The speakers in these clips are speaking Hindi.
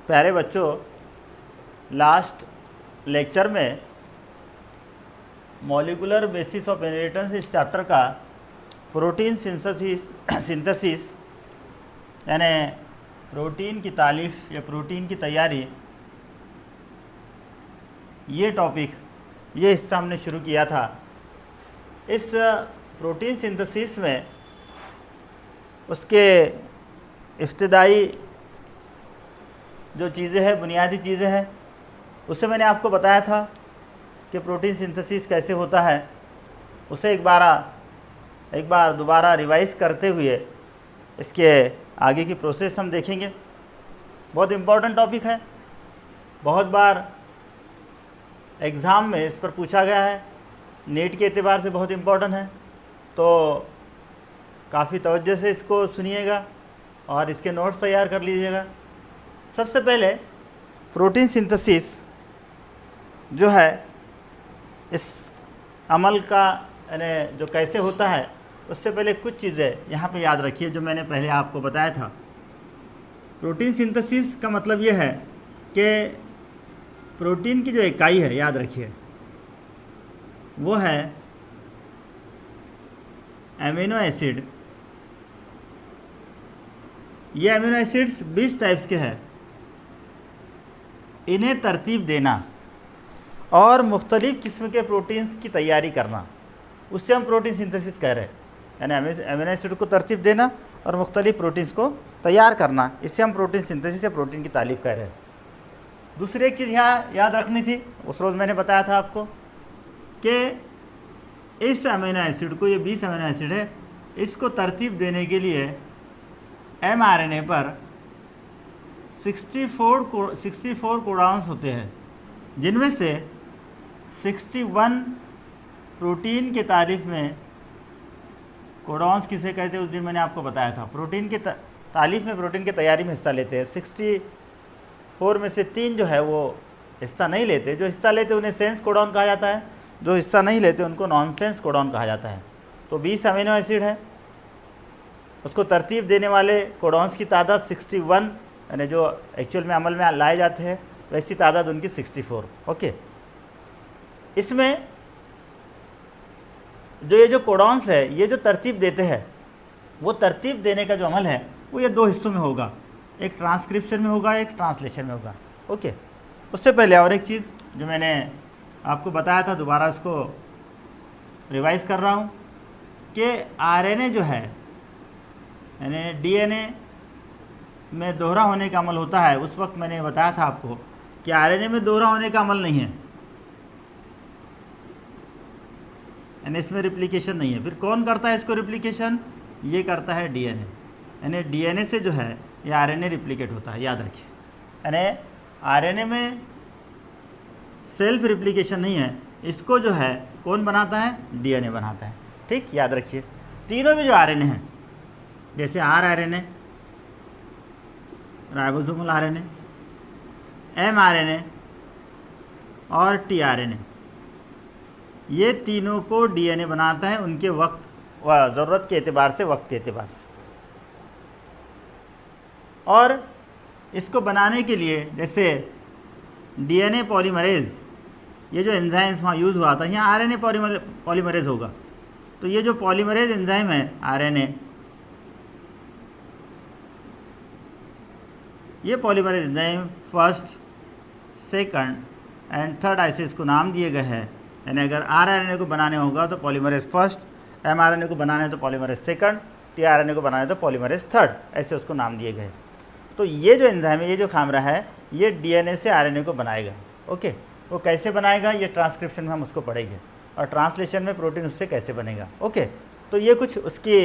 प्यारे बच्चों, लास्ट लेक्चर में मॉलिक्यूलर बेसिस ऑफ इनहेरिटेंस इस चैप्टर का प्रोटीन सिंथेसिस यानी प्रोटीन की तालीफ या प्रोटीन की तैयारी, ये टॉपिक, ये हिस्सा हमने शुरू किया था। इस प्रोटीन सिंथेसिस में उसके इब्तिदाई जो चीज़ें हैं, बुनियादी चीज़ें हैं, उससे मैंने आपको बताया था कि प्रोटीन सिंथेसिस कैसे होता है। उसे एक बार दोबारा रिवाइज करते हुए इसके आगे की प्रोसेस हम देखेंगे। बहुत इम्पोर्टेंट टॉपिक है, बहुत बार एग्ज़ाम में इस पर पूछा गया है, नीट के एतबार से बहुत इम्पोर्टेंट है। तो काफ़ी तवज्जो से इसको सुनिएगा और इसके नोट्स तैयार कर लीजिएगा। सबसे पहले प्रोटीन सिंथेसिस जो है, इस अमल का यानी जो कैसे होता है, उससे पहले कुछ चीज़ें यहाँ पे याद रखिए जो मैंने पहले आपको बताया था। प्रोटीन सिंथेसिस का मतलब ये है कि प्रोटीन की जो इकाई है, याद रखिए, वो है एमिनो एसिड। ये एमिनो एसिड्स 20 टाइप्स के हैं। इन्हें तरतीब देना और मुख्तलिफ़ किस्म के प्रोटीन्स की तैयारी करना, उससे हम प्रोटीन सिंथेसिस कह रहे हैं। यानी एमिनो एसिड को तरतीब देना और मुख्तलिफ़ प्रोटीन्स को तैयार करना, इससे हम प्रोटीन सिंथेसिस या प्रोटीन की तारीफ़ कह रहे हैं। दूसरी एक चीज़ यहाँ याद रखनी थी, उस रोज़ मैंने बताया था आपको कि इस अमीनो एसिड को, ये 20 अमीनो एसिड है, इसको तरतीब देने के लिए mRNA पर 64 कोडॉन्स होते हैं, जिनमें से 61 प्रोटीन के तारीफ़ में। कोडॉन्स किसे कहते हैं उस दिन मैंने आपको बताया था। प्रोटीन के तारीफ़ में, प्रोटीन की तैयारी में हिस्सा लेते हैं। 64 में से 3 जो है वो हिस्सा नहीं लेते। जो हिस्सा लेते उन्हें सेंस कोडॉन कहा जाता है, जो हिस्सा नहीं लेते उनको नॉनसेंस कोडॉन कहा जाता है। तो 20 अमीनो एसिड है, उसको तरतीब देने वाले कोडॉन्स की तादाद 61, यानी जो एक्चुअल में अमल में लाए जाते हैं वैसी तादाद उनकी 64। ओके, इसमें जो ये जो कोडॉन्स है, ये जो तरतीब देते हैं, वो तरतीब देने का जो अमल है वो ये 2 हिस्सों में होगा। एक ट्रांसक्रिप्शन में होगा, एक ट्रांसलेशन में होगा। ओके, उससे पहले और एक चीज़ जो मैंने आपको बताया था, दोबारा उसको रिवाइज कर रहा हूँ कि आरएनए जो है, यानी डीएनए में दोहरा होने का अमल होता है। उस वक्त मैंने बताया था आपको कि आरएनए में दोहरा होने का अमल नहीं है, यानी इसमें रिप्लिकेशन नहीं है। फिर कौन करता है इसको रिप्लिकेशन? ये करता है डीएनए। यानी डीएनए से जो है ये आरएनए रिप्लिकेट होता है, याद रखिए। यानी आरएनए में सेल्फ रिप्लिकेशन नहीं है, इसको जो है कौन बनाता है? डीएनए बनाता है। ठीक, याद रखिए। तीनों में जो आरएनए हैं, जैसे आरएनए, राइबोसोमल आरएनए, एमआरएनए और टीआरएनए, ये तीनों को डीएनए बनाता है, उनके वक्त व ज़रूरत के एतबार से, वक्त के एतबार से। और इसको बनाने के लिए जैसे डीएनए पॉलीमरेज, ये जो एंजाइम्स वहाँ यूज़ हुआ था, यहाँ आरएनए पॉलीमरेज होगा। तो ये जो पॉलीमरेज एंजाइम है आरएनए, ये polymerase enzyme first, second and third ऐसे इसको नाम दिए गए हैं। यानी अगर आरएनए को बनाने होगा तो पॉलीमरेज फर्स्ट, एमआरएनए को बनाना है तो पॉलीमरेज सेकंड, टीआरएनए को बनाना है तो पॉलीमरेज थर्ड, ऐसे उसको नाम दिए गए। तो ये जो एंजाइम है, ये जो खामरा है, ये डीएनए से आरएनए को बनाएगा। ओके, वो कैसे बनाएगा ये ट्रांसक्रिप्शन में हम उसको पढ़ेंगे, और ट्रांसलेशन में प्रोटीन उससे कैसे बनेगा। ओके, तो ये कुछ उसकी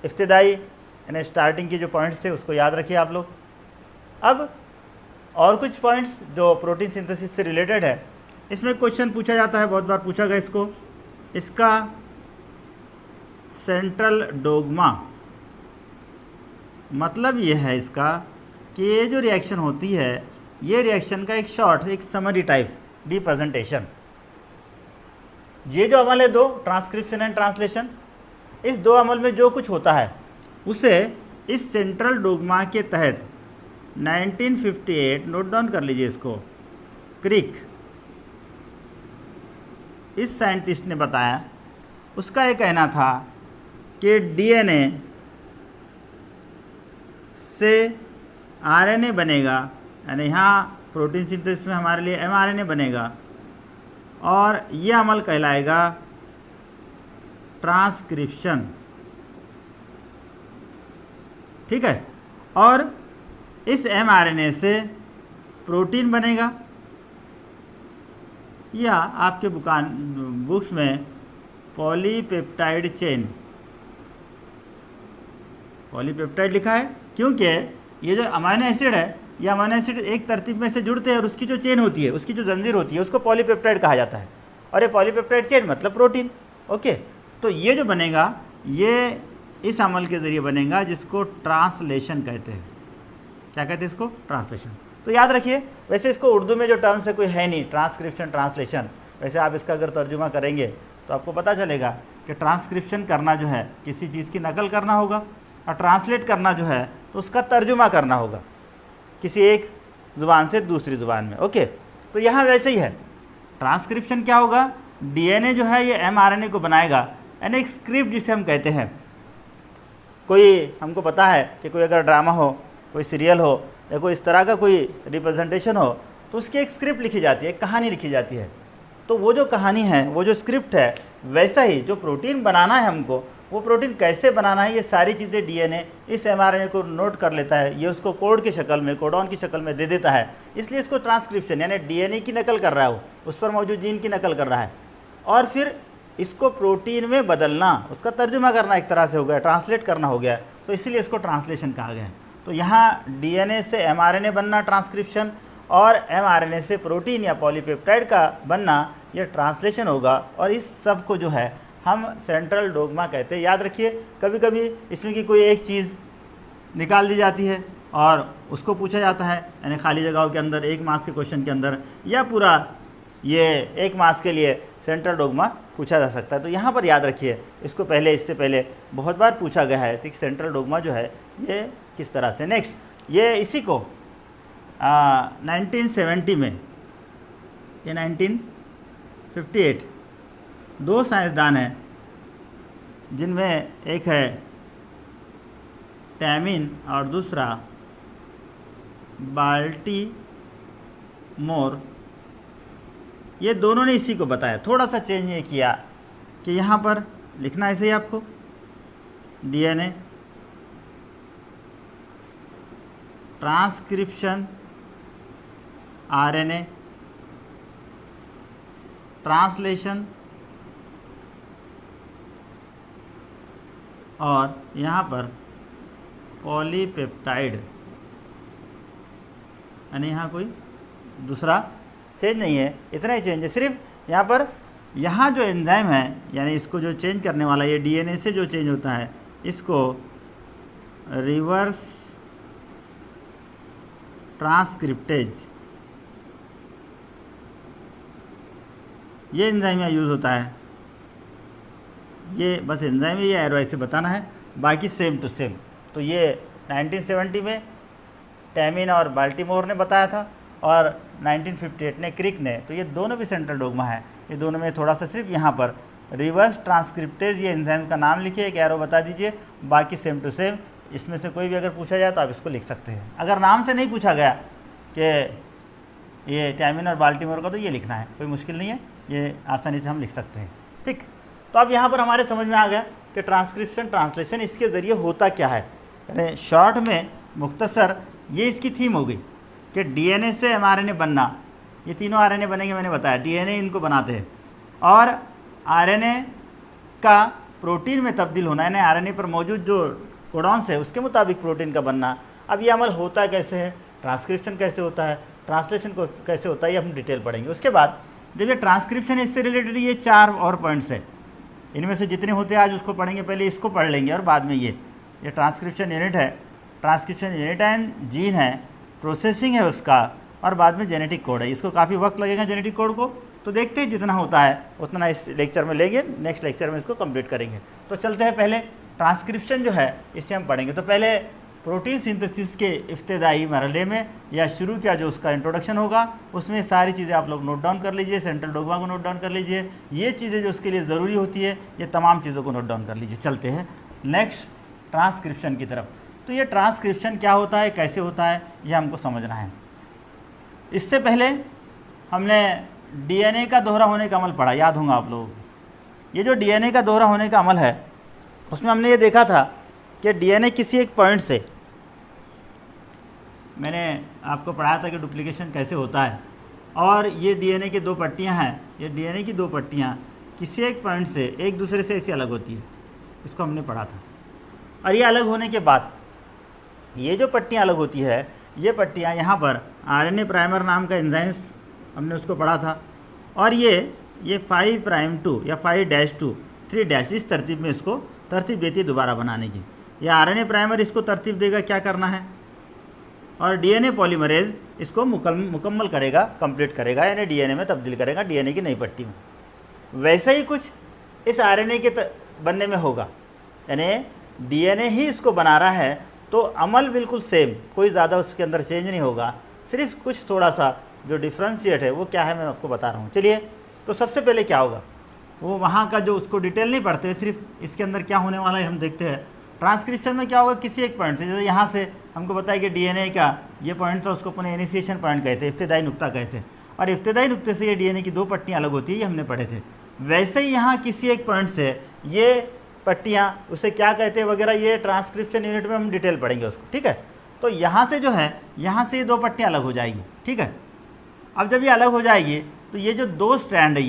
इब्तिदाई यानी स्टार्टिंग के जो पॉइंट्स थे उसको याद रखिए आप लोग। अब और कुछ पॉइंट्स जो प्रोटीन सिंथेसिस से रिलेटेड है, इसमें क्वेश्चन पूछा जाता है, बहुत बार पूछा गया इसको। इसका सेंट्रल डोग्मा मतलब ये है इसका कि ये जो रिएक्शन होती है, ये रिएक्शन का एक शॉर्ट, एक समरी टाइप रिप्रेजेंटेशन। ये जो अमल है दो, ट्रांसक्रिप्शन एंड ट्रांसलेशन, इस दो अमल में जो कुछ होता है उसे इस सेंट्रल डोग्मा के तहत 1958, नोट डाउन कर लीजिए इसको, क्रिक इस साइंटिस्ट ने बताया, उसका ये कहना था कि डीएनए से आरएनए बनेगा, यानी यहाँ प्रोटीन सिंथेसिस में हमारे लिए एमआरएनए बनेगा और ये अमल कहलाएगा ट्रांसक्रिप्शन। ठीक है, और इस एमआरएनए से प्रोटीन बनेगा, या आपके बुक्स में पॉलीपेप्टाइड चेन, पॉलीपेप्टाइड लिखा है क्योंकि ये जो अमाइनो एसिड है, ये अमाइनो एसिड एक तरतीब में से जुड़ते हैं और उसकी जो चेन होती है, उसकी जो जंजीर होती है, उसको पॉलीपेप्टाइड कहा जाता है। और ये पॉलीपेप्टाइड चेन मतलब प्रोटीन। ओके, तो ये जो बनेगा ये इस अमल के ज़रिए बनेगा जिसको ट्रांसलेशन कहते हैं। क्या कहते हैं इसको? ट्रांसलेशन। तो याद रखिए, वैसे इसको उर्दू में जो टर्म्स है कोई है नहीं, ट्रांसक्रिप्शन, ट्रांसलेशन। वैसे आप इसका अगर तर्जुमा करेंगे तो आपको पता चलेगा कि ट्रांसक्रिप्शन करना जो है किसी चीज़ की नकल करना होगा, और ट्रांसलेट करना जो है तो उसका तर्जुमा करना होगा किसी एक ज़ुबान से दूसरी ज़ुबान में। ओके, तो यहाँ वैसे ही है। ट्रांसक्रिप्शन क्या होगा? डीएनए जो है ये एमआरएनए को बनाएगा, यानी एक स्क्रिप्ट जिसे हम कहते हैं। कोई हमको पता है कि कोई अगर ड्रामा हो, कोई सीरियल हो, या कोई इस तरह का कोई रिप्रेजेंटेशन हो, तो उसकी एक स्क्रिप्ट लिखी जाती है, एक कहानी लिखी जाती है। तो वो जो कहानी है, वो जो स्क्रिप्ट है, वैसा ही जो प्रोटीन बनाना है हमको, वो प्रोटीन कैसे बनाना है, ये सारी चीज़ें डीएनए इस एमआरएनए को नोट कर लेता है, ये उसको कोड की शक्ल में, कोडॉन की शक्ल में दे देता है। इसलिए इसको ट्रांसक्रिप्शन, यानी डीएनए की नकल कर रहा है, वो उस पर मौजूद जीन की नकल कर रहा है, और फिर इसको प्रोटीन में बदलना, उसका तर्जुमा करना एक तरह से हो गया, ट्रांसलेट करना हो गया, तो इसीलिए इसको ट्रांसलेशन कहा गया है। तो यहाँ डीएनए से एमआरएनए बनना ट्रांसक्रिप्शन, और एमआरएनए से प्रोटीन या पॉलीपेप्टाइड का बनना ये ट्रांसलेशन होगा। और इस सब को जो है हम सेंट्रल डोग्मा कहते हैं। याद रखिए, कभी कभी इसमें की कोई एक चीज़ निकाल दी जाती है और उसको पूछा जाता है, यानी खाली जगहों के अंदर, एक मार्क्स के क्वेश्चन के अंदर, या पूरा ये एक मार्क्स के लिए सेंट्रल डोग्मा पूछा जा सकता है। तो यहाँ पर याद रखिए, इसको पहले, इससे पहले बहुत बार पूछा गया है कि सेंट्रल डोग्मा जो है ये किस तरह से। नेक्स्ट, ये इसी को 1970 में, ये 1958 दो साइंसदान हैं, जिनमें एक है टैमिन और दूसरा बाल्टीमोर, ये दोनों ने इसी को बताया। थोड़ा सा चेंज ये किया कि यहाँ पर लिखना ऐसे ही आपको, डीएनए ट्रांसक्रिप्शन, आरएनए ट्रांसलेशन, और यहाँ पर पॉलीपेप्टाइड, यानी यहाँ कोई दूसरा चेंज नहीं है, इतना ही चेंज है। सिर्फ यहाँ पर, यहाँ जो एंजाइम है, यानी इसको जो चेंज करने वाला, ये डीएनए से जो चेंज होता है, इसको रिवर्स ट्रांसक्रिप्टेज, ये एंजाइम यहाँ यूज़ होता है। ये बस एंजाइम ये एरो ऐसे बताना है, बाकी सेम टू सेम। तो ये 1970 में टैमिन और बाल्टीमोर ने बताया था, और 1958 ने क्रिक ने। तो ये दोनों भी सेंट्रल डोग्मा है। ये दोनों में थोड़ा सा सिर्फ यहाँ पर रिवर्स ट्रांसक्रिप्टेज, ये एंजाइम का नाम लिखिए, एक एरो बता दीजिए, बाकी सेम टू सेम। इसमें से कोई भी अगर पूछा जाए तो आप इसको लिख सकते हैं। अगर नाम से नहीं पूछा गया कि ये टैमिन और बाल्टीमोर का, तो ये लिखना है, कोई मुश्किल नहीं है, ये आसानी से हम लिख सकते हैं। ठीक, तो अब यहाँ पर हमारे समझ में आ गया कि ट्रांसक्रिप्शन, ट्रांसलेशन इसके ज़रिए होता क्या है। यानी शॉर्ट में, मुख्तसर, ये इसकी थीम हो गई कि डीएनए से एमआरएनए बनना, ये तीनों आरएनए बनेंगे, मैंने बताया, डीएनए इनको बनाते हैं, और आरएनए का प्रोटीन में तब्दील होना, यानी आरएनए पर मौजूद जो कोडॉन्स है उसके मुताबिक प्रोटीन का बनना। अब ये अमल होता कैसे है, ट्रांसक्रिप्शन कैसे होता है, ट्रांसलेशन को कैसे होता है, ये हम डिटेल पढ़ेंगे। उसके बाद जब ये ट्रांसक्रिप्शन है, इससे रिलेटेड ये 4 और पॉइंट्स है, इनमें से जितने होते हैं आज उसको पढ़ेंगे, पहले इसको पढ़ लेंगे और बाद में ये ट्रांसक्रिप्शन यूनिट है, ट्रांसक्रिप्शन यूनिट एंड जीन है, प्रोसेसिंग है उसका, और बाद में जेनेटिक कोड है। इसको काफ़ी वक्त लगेगा जेनेटिक कोड को, तो देखते हैं जितना होता है उतना इस लेक्चर में लेंगे, नेक्स्ट लेक्चर में इसको कंप्लीट करेंगे। तो चलते हैं, पहले ट्रांसक्रिप्शन जो है इससे हम पढ़ेंगे। तो पहले प्रोटीन सिंथेसिस के इब्तदाई मरहले में या शुरू किया जो उसका इंट्रोडक्शन होगा, उसमें सारी चीज़ें आप लोग नोट डाउन कर लीजिए, सेंट्रल डोग्मा को नोट डाउन कर लीजिए, ये चीज़ें जो उसके लिए ज़रूरी होती है ये तमाम चीज़ों को नोट डाउन कर लीजिए। चलते हैं नेक्स्ट ट्रांसक्रिप्शन की तरफ। तो ये ट्रांसक्रिप्शन क्या होता है, कैसे होता है, ये हमको समझना है। इससे पहले हमने डीएनए का दोहरा होने का अमल पढ़ा, याद होगा आप लोगों को। ये जो डीएनए का दोहरा होने का अमल है उसमें हमने ये देखा था कि डीएनए किसी एक पॉइंट से, मैंने आपको पढ़ाया था कि डुप्लीकेशन कैसे होता है, और ये डीएनए की दो पट्टियां हैं, ये डीएनए की दो पट्टियां किसी एक पॉइंट से एक दूसरे से ऐसे अलग होती है, इसको हमने पढ़ा था। और ये अलग होने के बाद ये जो पट्टियां अलग होती है, ये पट्टियां यहाँ पर आरएनए प्राइमर नाम का एंजाइम्स हमने उसको पढ़ा था, और ये 5'2 या 5'2 3' इस तरतीब में इसको तरतीब देती है दोबारा बनाने की। ये आरएनए प्राइमर इसको तरतीब देगा क्या करना है, और डीएनए पॉलीमरेज इसको मुकम्मल करेगा, कंप्लीट करेगा, यानी डीएनए में तब्दील करेगा, डीएनए की नई पट्टी में। वैसे ही कुछ इस आरएनए के बनने में होगा, यानी डीएनए ही इसको बना रहा है, तो अमल बिल्कुल सेम, कोई ज़्यादा उसके अंदर चेंज नहीं होगा, सिर्फ कुछ थोड़ा सा जो डिफ्रेंशिएट है वो क्या है मैं आपको बता रहा हूँ। चलिए, तो सबसे पहले क्या होगा, वो वहाँ का जो उसको डिटेल नहीं पढ़ते, सिर्फ इसके अंदर क्या होने वाला है हम देखते हैं। ट्रांसक्रिप्शन में क्या होगा, किसी एक पॉइंट से, जैसे यहाँ से हमको बताया कि डीएनए का ये पॉइंट था, उसको अपने इनिशिएशन पॉइंट कहते हैं, इब्तदाई नुक्ता कहते हैं, और इब्तदाई नुक्ते से ये डीएनए की दो पट्टियाँ अलग होती है, ये हमने पढ़े थे। वैसे ही यहाँ किसी एक पॉइंट से ये पट्टियाँ उसे क्या कहते हैं वगैरह, ये ट्रांसक्रिप्शन यूनिट में हम डिटेल पढ़ेंगे उसको, ठीक है। तो यहाँ से जो है, यहाँ से ये दो पट्टियाँ अलग हो जाएगी, ठीक है। अब जब ये अलग हो जाएगी तो ये जो दो स्ट्रैंड है,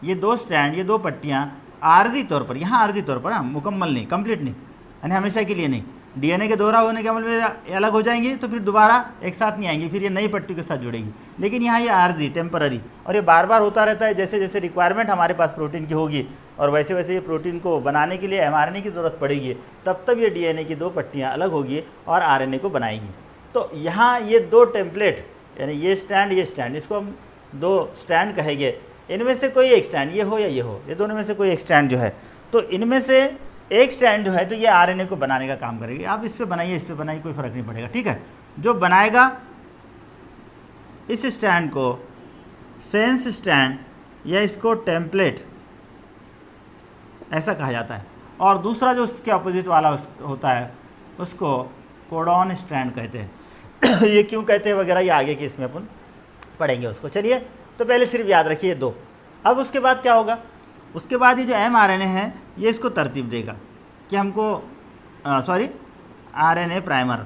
ये दो स्ट्रैंड, ये दो पट्टियाँ आर्जी तौर पर, यहाँ आर्जी तौर पर, हाँ, मुकम्मल नहीं, कंप्लीट नहीं, यानी हमेशा के लिए नहीं, डीएनए के दोहरा होने के अमल में अलग हो जाएंगी तो फिर दोबारा एक साथ नहीं आएंगी, फिर ये नई पट्टी के साथ जुड़ेगी। लेकिन यहाँ ये आर्जी, टेम्पररी, और ये बार बार होता रहता है, जैसे जैसे रिक्वायरमेंट हमारे पास प्रोटीन की होगी और वैसे वैसे ये प्रोटीन को बनाने के लिए एमआरएनए की ज़रूरत पड़ेगी, तब तब ये डीएनए की दो पट्टियाँ अलग होगी और आरएनए को बनाएगी। तो यहाँ ये दो टेम्पलेट, यानी ये स्टैंड, इसको हम दो स्टैंड कहेंगे, इनमें से कोई एक स्टैंड, ये हो या ये हो, ये दोनों में से कोई एक स्टैंड जो है, तो इनमें से एक स्टैंड जो है तो ये आरएनए को बनाने का काम करेगी। आप इस पे बनाइए, इस पे बनाइए, कोई फ़र्क नहीं पड़ेगा, ठीक है। जो बनाएगा इस स्टैंड को सेंस स्टैंड या इसको टेम्पलेट ऐसा कहा जाता है, और दूसरा जो उसके अपोजिट वाला होता है उसको कोडॉन स्टैंड कहते हैं। ये क्यों कहते हैं वगैरह ये आगे की इसमें अपन पढ़ेंगे उसको। चलिए, तो पहले सिर्फ याद रखिए दो। अब उसके बाद क्या होगा, उसके बाद ये जो एमआरएनए है ये इसको तरतीब देगा कि हमको आरएनए प्राइमर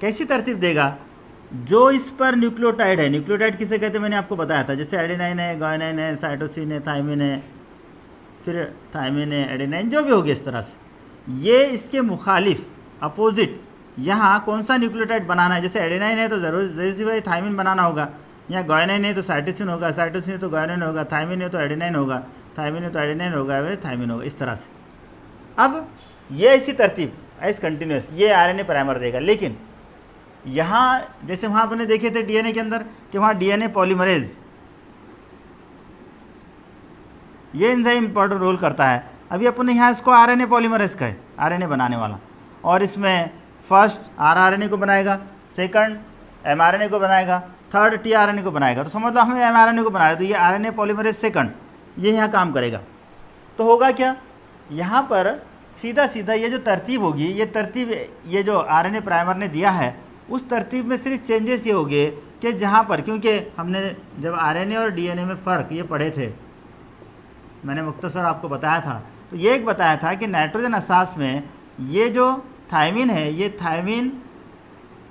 कैसी तरतीब देगा, जो इस पर न्यूक्लियोटाइड है, न्यूक्लियोटाइड किसे कहते हैं मैंने आपको बताया था, जैसे एडेनाइन है, गुआनिन है, साइटोसिन है, थाइमिन है, फिर थाइमिन है, एडेनाइन, जो भी होगी इस तरह से, ये इसके मुखालिफ अपोजिट यहाँ कौन सा न्यूक्लियोटाइड बनाना है। जैसे एडेनाइन है तो जरूर सी भाई थाइमिन बनाना होगा, यहाँ गुआनिन है तो साइटोसिन होगा, साइटोसिन है तो गुआनिन होगा, थाइमिन है तो एडेनाइन होगा, थाइमिन है तो एडेनाइन होगा, थाइमिन होगा, इस तरह से। अब ये ऐसी तरतीब ऐसे कंटिन्यूस ये आरएनए प्राइमर देगा। लेकिन यहाँ जैसे वहाँ अपने देखे थे डीएनए के अंदर कि वहाँ डीएनए पॉलीमरेज ये एंजाइम इंपॉर्टेंट रोल करता है, अभी अपने यहाँ इसको आरएनए पॉलीमरेज का है, आरएनए बनाने वाला, और इसमें फर्स्ट आरआरएनए को बनाएगा, सेकंड एमआरएनए को बनाएगा, थर्ड टीआरएनए को बनाएगा। तो समझ लो हमें एमआरएनए को बनाया, तो ये आरएनए पॉलीमरेज सेकंड ये यहाँ काम करेगा। तो होगा क्या, यहाँ पर सीधा सीधा ये जो तरतीब होगी, ये तरतीब ये जो आरएनए प्राइमर ने दिया है उस तरतीब में सिर्फ चेंजेस ये होंगे कि जहाँ पर, क्योंकि हमने जब आरएनए और डीएनए में फ़र्क ये पढ़े थे, मैंने मुख्तसर आपको बताया था, तो ये एक बताया था कि नाइट्रोजन असास में ये जो थाइमिन है, ये थाइमिन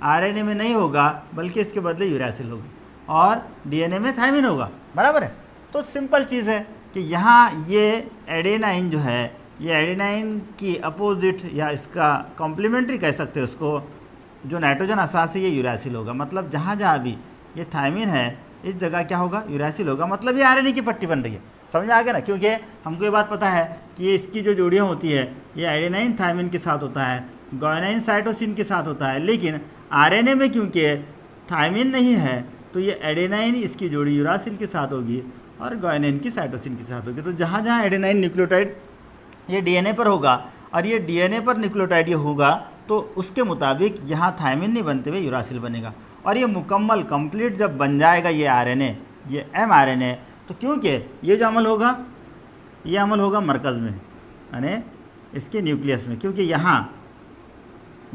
आरएनए में नहीं होगा बल्कि इसके बदले यूरासिल होगी, और डीएनए में थाइमिन होगा, बराबर है। तो सिंपल चीज़ है कि यहाँ ये एडेनाइन जो है, ये एडेनाइन की अपोजिट या इसका कॉम्प्लीमेंट्री कह सकते हैं उसको, जो नाइट्रोजन असास है ये यूरासिल होगा। मतलब जहाँ जहाँ भी ये थाइमिन है इस जगह क्या होगा, यूरासिल होगा। मतलब ये आरएनए की पट्टी बन रही है, समझ में आ गया ना। क्योंकि हमको ये बात पता है कि ये इसकी जो जोड़ियाँ होती है ये एडेनाइन थाइमिन के साथ होता है, गुआनिन साइटोसिन के साथ होता है, लेकिन आरएनए में क्योंकि थाइमिन नहीं है तो ये एडेनाइन इसकी जोड़ी यूरासिल के साथ होगी और गुआनिन की साइटोसिन के साथ होगी। तो जहाँ जहाँ एडेनाइन न्यूक्लियोटाइड ये डीएनए पर होगा और ये डीएनए पर न्यूक्लियोटाइड ये होगा तो उसके मुताबिक यहाँ थायमिन नहीं बनते हुए यूरासिल बनेगा। और ये मुकम्मल कंप्लीट जब बन जाएगा ये आरएनए, ये mRNA, तो क्योंकि ये जो अमल होगा ये अमल होगा मरकज़ में, यानी इसके न्यूक्लियस में, क्योंकि यहाँ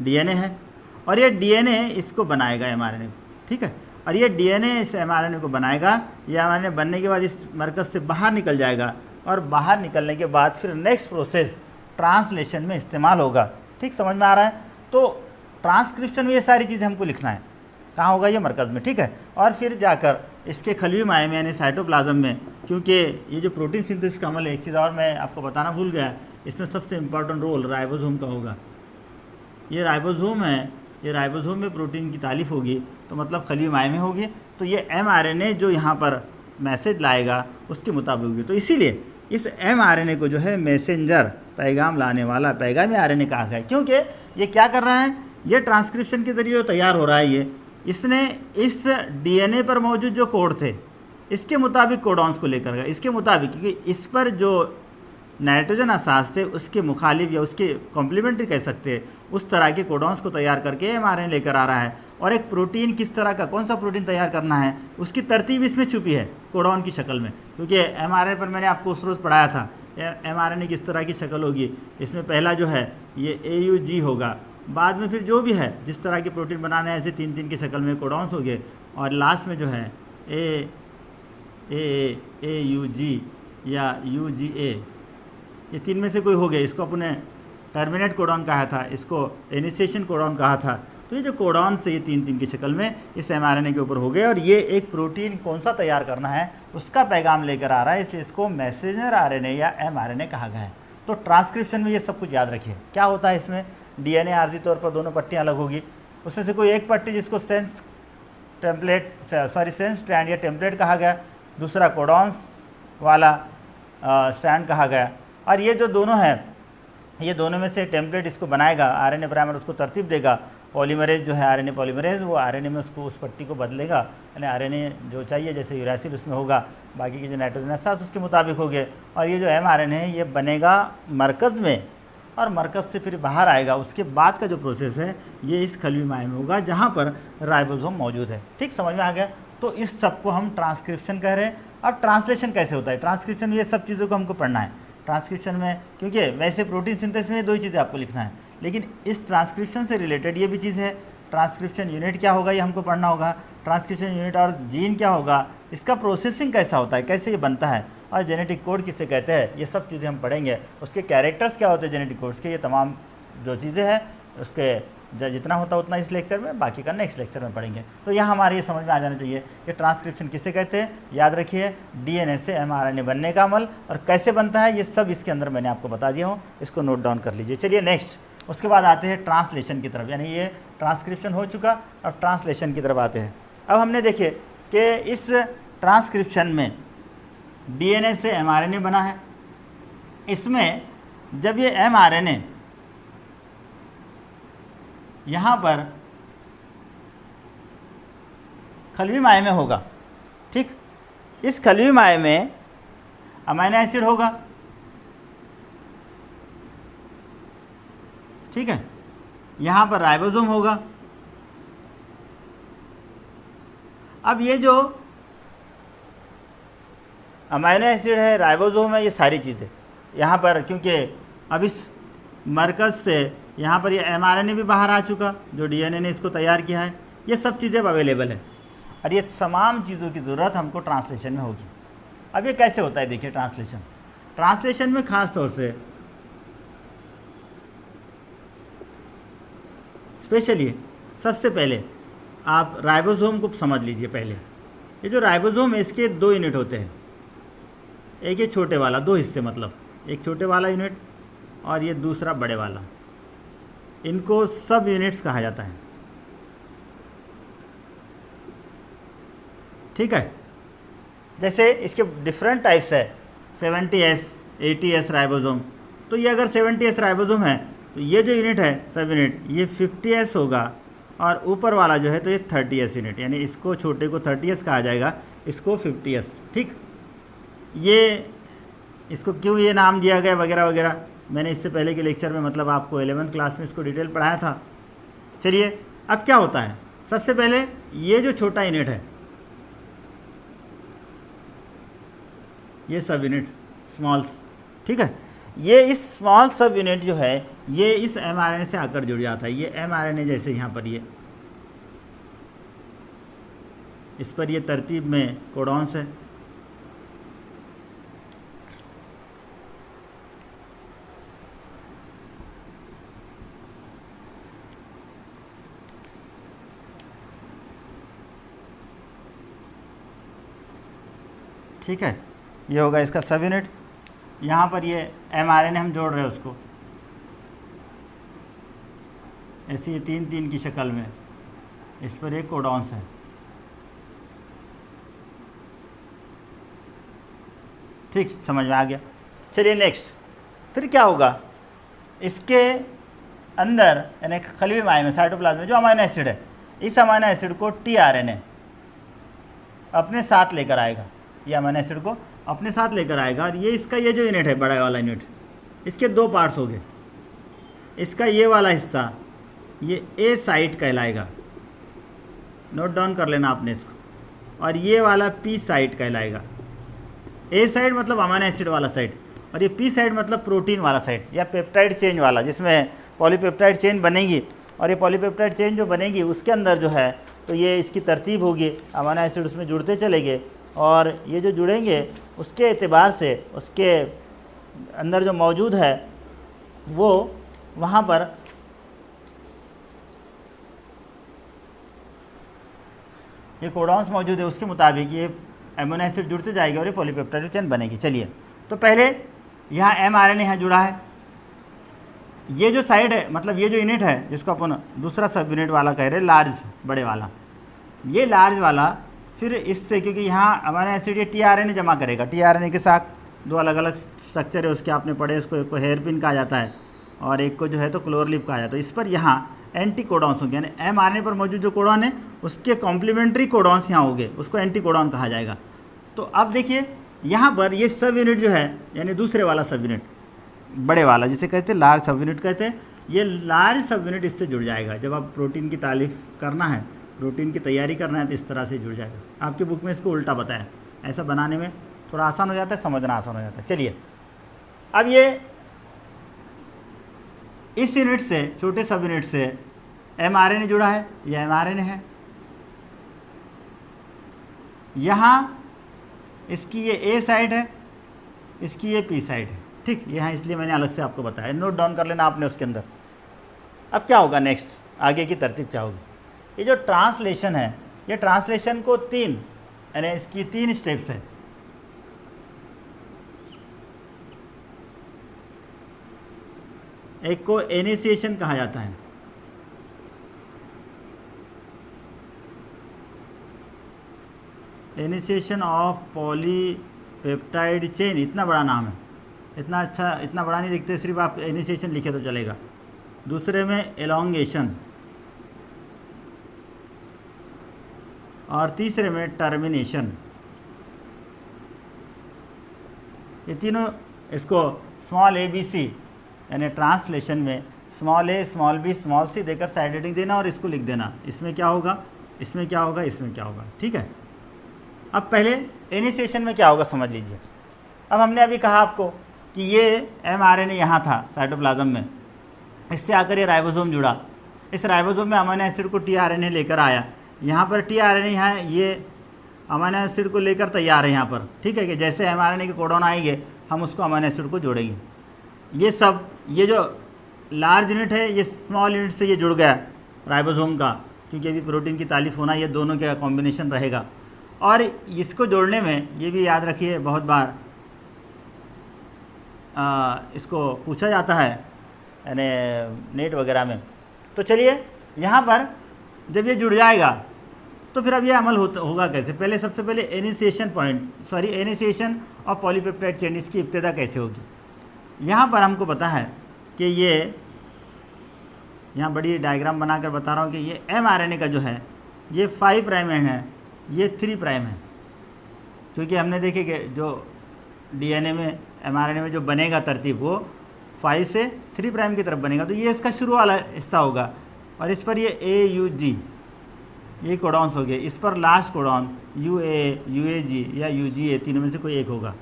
डीएनए है और ये डीएनए इसको बनाएगा mRNA को, ठीक है। और ये डीएनए इस mRNA को बनाएगा, ये mRNA बनने के बाद इस मरकज़ से बाहर निकल जाएगा और बाहर निकलने के बाद फिर नेक्स्ट प्रोसेस ट्रांसलेशन में इस्तेमाल होगा। ठीक, समझ में आ रहा है? तो ट्रांसक्रिप्शन में ये सारी चीज़ें हमको लिखना है, कहाँ होगा? ये मरकज़ में, ठीक है। और फिर जाकर इसके खलवी माहे में यानी साइटोप्लाज्म में, क्योंकि ये जो प्रोटीन सिंथेसिस का अमल है, एक चीज़ और मैं आपको बताना भूल गया, इसमें सबसे इम्पॉर्टेंट रोल राइबोसोम का होगा। ये राइबोसोम है, ये राइबोसोम में प्रोटीन की तालीफ होगी तो मतलब खलवी माहे में होगी, तो ये mRNA जो यहाँ पर मैसेज लाएगा उसके मुताबिक होगी। तो इसीलिए इस mRNA को जो है मैसेंजर, पैगाम लाने वाला, पैगामी RNA कहा गया है, क्योंकि ये क्या कर रहा है? ये ट्रांसक्रिप्शन के ज़रिए तैयार हो रहा है। ये इसने इस डीएनए पर मौजूद जो कोड थे इसके मुताबिक कोडॉन्स को लेकर गया, इसके मुताबिक, क्योंकि इस पर जो नाइट्रोजन असास थे उसके मुखालिफ या उसके कॉम्प्लीमेंट्री कह सकते हैं, उस तरह के कोडॉन्स को तैयार करके mRNA लेकर आ रहा है। और एक प्रोटीन किस तरह का, कौन सा प्रोटीन तैयार करना है, उसकी तरतीब इसमें छुपी है कोडॉन की शक्ल में, क्योंकि mRNA पर मैंने आपको उस रोज़ पढ़ाया था mRNA किस तरह की शक्ल होगी। इसमें पहला जो है ये AUG होगा, बाद में फिर जो भी है जिस तरह के प्रोटीन बनाने हैं ऐसे 3-3 की शक्ल में कोडॉन्स हो गए, और लास्ट में जो है AUG या UGA, ये 3 में से कोई हो गया। इसको अपने टर्मिनेट कोडॉन कहा था, इसको इनिशिएशन कोडॉन कहा था। तो ये जो कोडॉन से ये 3-3 की शक्ल में इस mRNA के ऊपर हो गए, और ये एक प्रोटीन कौन सा तैयार करना है उसका पैगाम लेकर आ रहा है, इसलिए इसको मैसेंजर RNA या mRNA कहा गया है। तो ट्रांसक्रिप्शन में ये सब कुछ याद रखिए। क्या होता है इसमें? डीएनए आर्जी तौर पर दोनों पट्टियाँ अलग होगी, उसमें से कोई एक पट्टी जिसको सेंस स्ट्रैंड या टेम्पलेट कहा गया, दूसरा कोडॉन्स वाला स्ट्रैंड कहा गया। और ये जो दोनों हैं, ये दोनों में से टेम्पलेट इसको बनाएगा, आरएनए प्राइमर उसको तरतीब देगा, पॉलीमरेज जो है आरएनए पॉलीमरेज वो आरएनए में उसको उस पट्टी को बदलेगा, यानी आरएनए जो चाहिए जैसे यूरासिल उसमें होगा, बाकी की जो नाइट्रोजन असास उसके मुताबिक हो गए। और ये जो mRNA है ये बनेगा मरकज़ में, और मरकज़ से फिर बाहर आएगा। उसके बाद का जो प्रोसेस है ये इस खलवी माहे में होगा जहाँ पर राइबोसोम मौजूद है। ठीक, समझ में आ गया? तो इस सब को हम ट्रांसक्रिप्शन कह रहे हैं। अब ट्रांसलेशन कैसे होता है? ट्रांसक्रिप्शन में ये सब चीज़ों को हमको पढ़ना है ट्रांसक्रिप्शन में, क्योंकि वैसे प्रोटीन सिंथेसिस में 2 ही चीज़ें आपको लिखना है, लेकिन इस ट्रांसक्रिप्शन से रिलेटेड ये भी चीज़ है। ट्रांसक्रिप्शन यूनिट क्या होगा ये हमको पढ़ना होगा, ट्रांसक्रिप्शन यूनिट और जीन क्या होगा, इसका प्रोसेसिंग कैसा होता है, कैसे ये बनता है, और जेनेटिक कोड किसे कहते हैं, ये सब चीज़ें हम पढ़ेंगे। उसके कैरेक्टर्स क्या होते हैं जेनेटिक कोड्स के, ये तमाम जो चीज़ें हैं उसके जितना होता उतना इस लेक्चर में, बाकी का नेक्स्ट लेक्चर में पढ़ेंगे। तो यहाँ हमारे ये समझ में आ जाना चाहिए कि ट्रांसक्रिप्शन किसे कहते हैं। याद रखिए, डीएनए से mRNA बनने का अमल और कैसे बनता है ये सब इसके अंदर मैंने आपको बता दिया हूँ, इसको नोट डाउन कर लीजिए। चलिए नेक्स्ट, उसके बाद आते हैं ट्रांसलेशन की तरफ, यानी ये ट्रांसक्रिप्शन हो चुका, अब ट्रांसलेशन की तरफ आते हैं। अब हमने देखिए कि इस ट्रांसक्रिप्शन में डीएनए से mRNA बना है, इसमें जब ये mRNA यहाँ पर खलवी माहे में होगा, ठीक, इस खलवी माहे में अमीनो एसिड होगा, ठीक है, यहाँ पर राइबोसोम होगा। अब ये जो अमीनो एसिड है, राइबोसोम है, ये सारी चीज़ें यहाँ पर, क्योंकि अब इस मरकज़ से यहाँ पर ये mRNA भी बाहर आ चुका जो डीएनए ने इसको तैयार किया है, ये सब चीज़ें अब अवेलेबल है, और ये तमाम चीज़ों की ज़रूरत हमको ट्रांसलेशन में होगी। अब ये कैसे होता है देखिए ट्रांसलेशन में ख़ास तौर से स्पेशली सबसे पहले आप राइबोसोम को समझ लीजिए। पहले ये जो राइबोसोम है इसके 2 यूनिट होते हैं, एक ये छोटे वाला, 2 हिस्से, मतलब एक छोटे वाला यूनिट और ये दूसरा बड़े वाला, इनको सब यूनिट्स कहा जाता है, ठीक है। जैसे इसके डिफरेंट टाइप्स है, 70S 80S राइबोसोम, तो ये अगर 70S राइबोसोम है तो ये जो यूनिट है सब यूनिट ये 50S होगा, और ऊपर वाला जो है तो ये 30S यूनिट, यानी इसको छोटे को 30S कहा जाएगा, इसको 50S, ठीक। ये इसको क्यों ये नाम दिया गया वगैरह वगैरह, मैंने इससे पहले के लेक्चर में मतलब आपको 11th क्लास में इसको डिटेल पढ़ाया था। चलिए अब क्या होता है, सबसे पहले ये जो छोटा यूनिट है, ये सब यूनिट स्मॉल्स, ठीक है, ये इस स्मॉल सब यूनिट जो है ये इस mRNA से आकर जुड़ जाता है। ये mRNA जैसे यहाँ पर ये इस पर ये तरतीब में कोडॉन्स है, ठीक है, ये होगा इसका सब यूनिट। यहाँ पर ये mRNA हम जोड़ रहे हैं उसको ऐसे ये 3-3 की शक्ल में, इस पर एक कोडॉन्स है, ठीक, समझ में आ गया। चलिए नेक्स्ट, फिर क्या होगा, इसके अंदर यानी खलवी माय में साइटोप्लाज्म में जो अमीनो एसिड है, इस अमीनो एसिड को tRNA अपने साथ लेकर आएगा, ये अमीनो एसिड को अपने साथ लेकर आएगा। और ये इसका ये जो यूनिट है, बड़ा वाला यूनिट, इसके दो पार्ट्स हो गए। इसका ये वाला हिस्सा ये ए साइट कहलाएगा, नोट डाउन कर लेना आपने इसको, और ये वाला पी साइट कहलाएगा। ए साइड मतलब अमीनो एसिड वाला साइड, और ये पी साइड मतलब प्रोटीन वाला साइड या पेप्टाइड चेन वाला, जिसमें पॉलीपेप्टाइड चेन बनेगी। और ये पॉलीपेप्टाइड चेन जो बनेगी उसके अंदर जो है तो ये इसकी तरतीब होगी, अमीनो एसिड उसमें जुड़ते चलेंगे, और ये जो जुड़ेंगे उसके एतबार से उसके अंदर जो मौजूद है वो वहाँ पर ये कोडॉन्स मौजूद है, उसके मुताबिक ये अमीनो एसिड जुड़ते जाएगी और ये पॉलीपेप्टाइड चेन बनेगी। चलिए, तो पहले यहाँ mRNA यहाँ जुड़ा है, ये जो साइड है मतलब ये जो यूनिट है जिसको अपन दूसरा सब यूनिट वाला कह रहे हैं, लार्ज बड़े वाला, ये लार्ज वाला फिर इससे, क्योंकि यहाँ अमीनो एसिड ये tRNA जमा करेगा, tRNA के साथ दो अलग अलग स्ट्रक्चर है उसके, आपने पढ़े, इसको एक को हेयर पिन कहा जाता है और एक को जो है तो क्लोरलिप कहा जाता है। इस पर यहाँ एंटी कोडॉन्स होंगे, यानी mRNA पर मौजूद जो कोडॉन है उसके कॉम्प्लीमेंट्री कोडॉन्स यहाँ होंगे, उसको एंटी कोडॉन कहा जाएगा। तो अब देखिए यहाँ पर ये सब यूनिट जो है यानी दूसरे वाला सब यूनिट बड़े वाला जिसे कहते हैं लार्ज सब यूनिट कहते हैं, ये लार्ज सब यूनिट इससे जुड़ जाएगा। जब आप प्रोटीन की तारीफ करना है, प्रोटीन की तैयारी करना है तो इस तरह से जुड़ जाएगा। आपके बुक में इसको उल्टा बताया, ऐसा बनाने में थोड़ा आसान हो जाता है, समझना आसान हो जाता है। चलिए, अब ये इस यूनिट से, छोटे सब यूनिट से mRNA जुड़ा है, यह mRNA है, यहाँ इसकी ये ए साइड है, इसकी ये पी साइड है, ठीक, यहाँ इसलिए मैंने अलग से आपको बताया, नोट डाउन कर लेना आपने उसके अंदर। अब क्या होगा नेक्स्ट, आगे की तरतीब क्या होगी, ये जो ट्रांसलेशन है, ये ट्रांसलेशन को तीन यानी इसकी 3 स्टेप्स है। एक को इनिशिएशन कहा जाता है, इनिशिएशन ऑफ पॉलीपेप्टाइड चेन, इतना बड़ा नाम है, इतना अच्छा, इतना बड़ा नहीं लिखते, सिर्फ आप इनिशिएशन लिखे तो चलेगा। दूसरे में एलोंगेशन, और तीसरे में टर्मिनेशन। ये तीनों, इसको स्मॉल ए बी सी यानी ट्रांसलेशन में स्मॉल ए स्मॉल बी स्मॉल सी देकर साइड हेडिंग देना और इसको लिख देना, इसमें क्या होगा, इसमें क्या होगा, इसमें क्या होगा, ठीक है। अब पहले इनिशिएशन में क्या होगा समझ लीजिए। अब हमने अभी कहा आपको कि ये mRNA यहाँ था साइटोप्लाज्म में, इससे आकर ये राइबोसोम जुड़ा, इस राइबोसोम में अमीनो एसिड को tRNA लेकर आया, यहाँ पर tRNA यहाँ ये अमीनो एसिड को लेकर तैयार है यहाँ पर, ठीक है, कि जैसे mRNA के कोडॉन आएंगे हम उसको अमीनो एसिड को जोड़ेंगे। ये सब, ये जो लार्ज यूनिट है ये स्मॉल यूनिट से ये जुड़ गया राइबोसोम का, क्योंकि अभी प्रोटीन की तारीफ होना, ये दोनों का कॉम्बिनेशन रहेगा। और इसको जोड़ने में ये भी याद रखिए, बहुत बार इसको पूछा जाता है यानी नेट वगैरह में। तो चलिए, यहाँ पर जब ये जुड़ जाएगा तो फिर अब ये अमल होगा कैसे। पहले सबसे पहले initiation point, sorry initiation of polypeptide chain, इसकी इब्तिदा कैसे होगी। यहाँ पर हमको पता है कि ये, यहाँ बड़ी डायग्राम बनाकर बता रहा हूँ कि ये mRNA का जो है ये 5 प्राइम एंड है, ये 3 प्राइम है, क्योंकि हमने देखे कि जो DNA में mRNA में जो बनेगा तरतीब वो 5 से 3 प्राइम की तरफ बनेगा, तो ये इसका शुरू वाला हिस्सा होगा, और इस पर ये AUG ये कोडॉन्स हो गए, इस पर लास्ट कोडॉन UA, UAG या UGA, तीनों में से कोई एक होगा।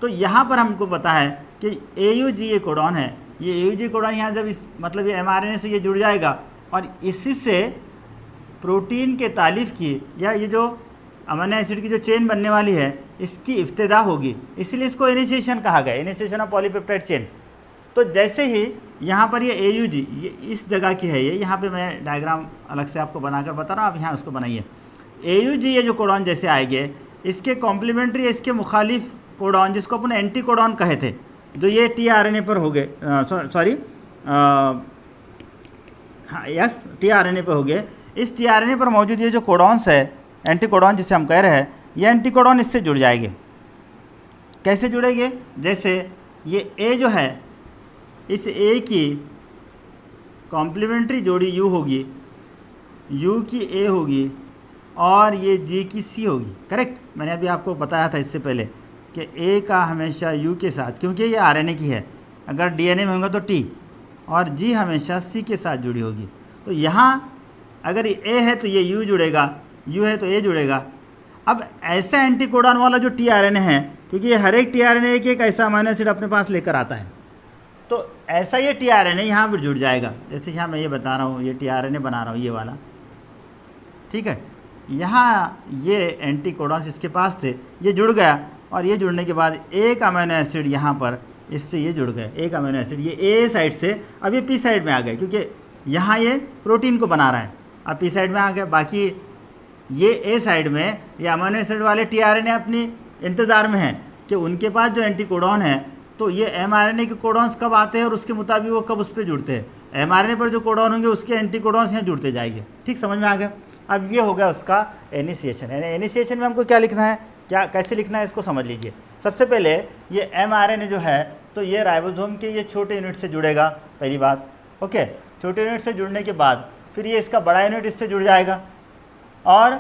तो यहाँ पर हमको पता है कि AUG ये कोडॉन है, ये AUG कोडॉन यहाँ जब इस मतलब ये mRNA से ये जुड़ जाएगा और इसी से प्रोटीन के तालिफ की या ये जो अमीनो एसिड की जो चेन बनने वाली है इसकी इब्तिदा होगी, इसलिए इसको इनिशिएशन कहा गया, इनिशिएशन ऑफ पॉलीपेप्टाइड चेन। तो जैसे ही यहाँ पर ये AUG ये इस जगह की है, ये यहाँ पे मैं डायग्राम अलग से आपको बनाकर बता रहा हूँ, आप यहाँ उसको बनाइए। AUG ये जो कोडॉन जैसे आएंगे, इसके कॉम्प्लीमेंट्री इसके मुखालिफ कोडॉन जिसको अपन एंटी कोडॉन कहे थे, जो ये tRNA पर हो गए, सॉरी हाँ यस tRNA पर हो गए। इस tRNA पर मौजूद ये जो कोडॉन्स है, एंटी कोडॉन जिसे हम कह रहे हैं, ये एंटी कोडॉन इससे जुड़ जाएंगे। कैसे जुड़ेंगे? जैसे ये A जो है, इस A की कॉम्प्लीमेंट्री जोड़ी U होगी, U की A होगी और ये G की C होगी। करेक्ट, मैंने अभी आपको बताया था इससे पहले कि A का हमेशा U के साथ, क्योंकि ये RNA की है, अगर DNA में होगा तो T, और G हमेशा C के साथ जुड़ी होगी। तो यहाँ अगर ये A है तो ये U जुड़ेगा, U है तो A जुड़ेगा। अब ऐसा एंटी कोडॉन वाला जो tRNA है, क्योंकि ये हर एक tRNA एक ऐसा अमीनो एसिड अपने पास लेकर आता है, तो ऐसा ये tRNA यहाँ पर जुड़ जाएगा। जैसे यहाँ मैं ये बता रहा हूँ, ये tRNA बना रहा हूँ ये वाला, ठीक है। यहाँ ये एंटी कोडॉन्स इसके पास थे, ये जुड़ गया, और ये जुड़ने के बाद एक अमीनो एसिड यहाँ पर इससे ये जुड़ गए, एक अमीनो एसिड ये A साइड से, अब ये P साइड में आ गए, क्योंकि यहाँ ये प्रोटीन को बना रहा है, अब P साइड में आ गए। बाकी ये A साइड में ये अमीनो एसिड वाले tRNA अपनी इंतज़ार में हैं कि उनके पास जो एंटी कोडॉन है, तो ये mRNA के कोडॉन्स कब आते हैं और उसके मुताबिक वो कब उस पर जुड़ते हैं। mRNA पर जो कोडॉन होंगे उसके एंटी कोडॉन्स यहाँ जुड़ते जाएंगे। ठीक, समझ में आ गया। अब ये हो गया उसका इनिशिएशन। यानी इनिशिएशन में हमको क्या लिखना है, क्या कैसे लिखना है, इसको समझ लीजिए। सबसे पहले ये mRNA जो है, तो ये राइबोसोम के ये छोटे यूनिट से जुड़ेगा, पहली बात। ओके, छोटे यूनिट से जुड़ने के बाद फिर ये इसका बड़ा यूनिट इससे जुड़ जाएगा, और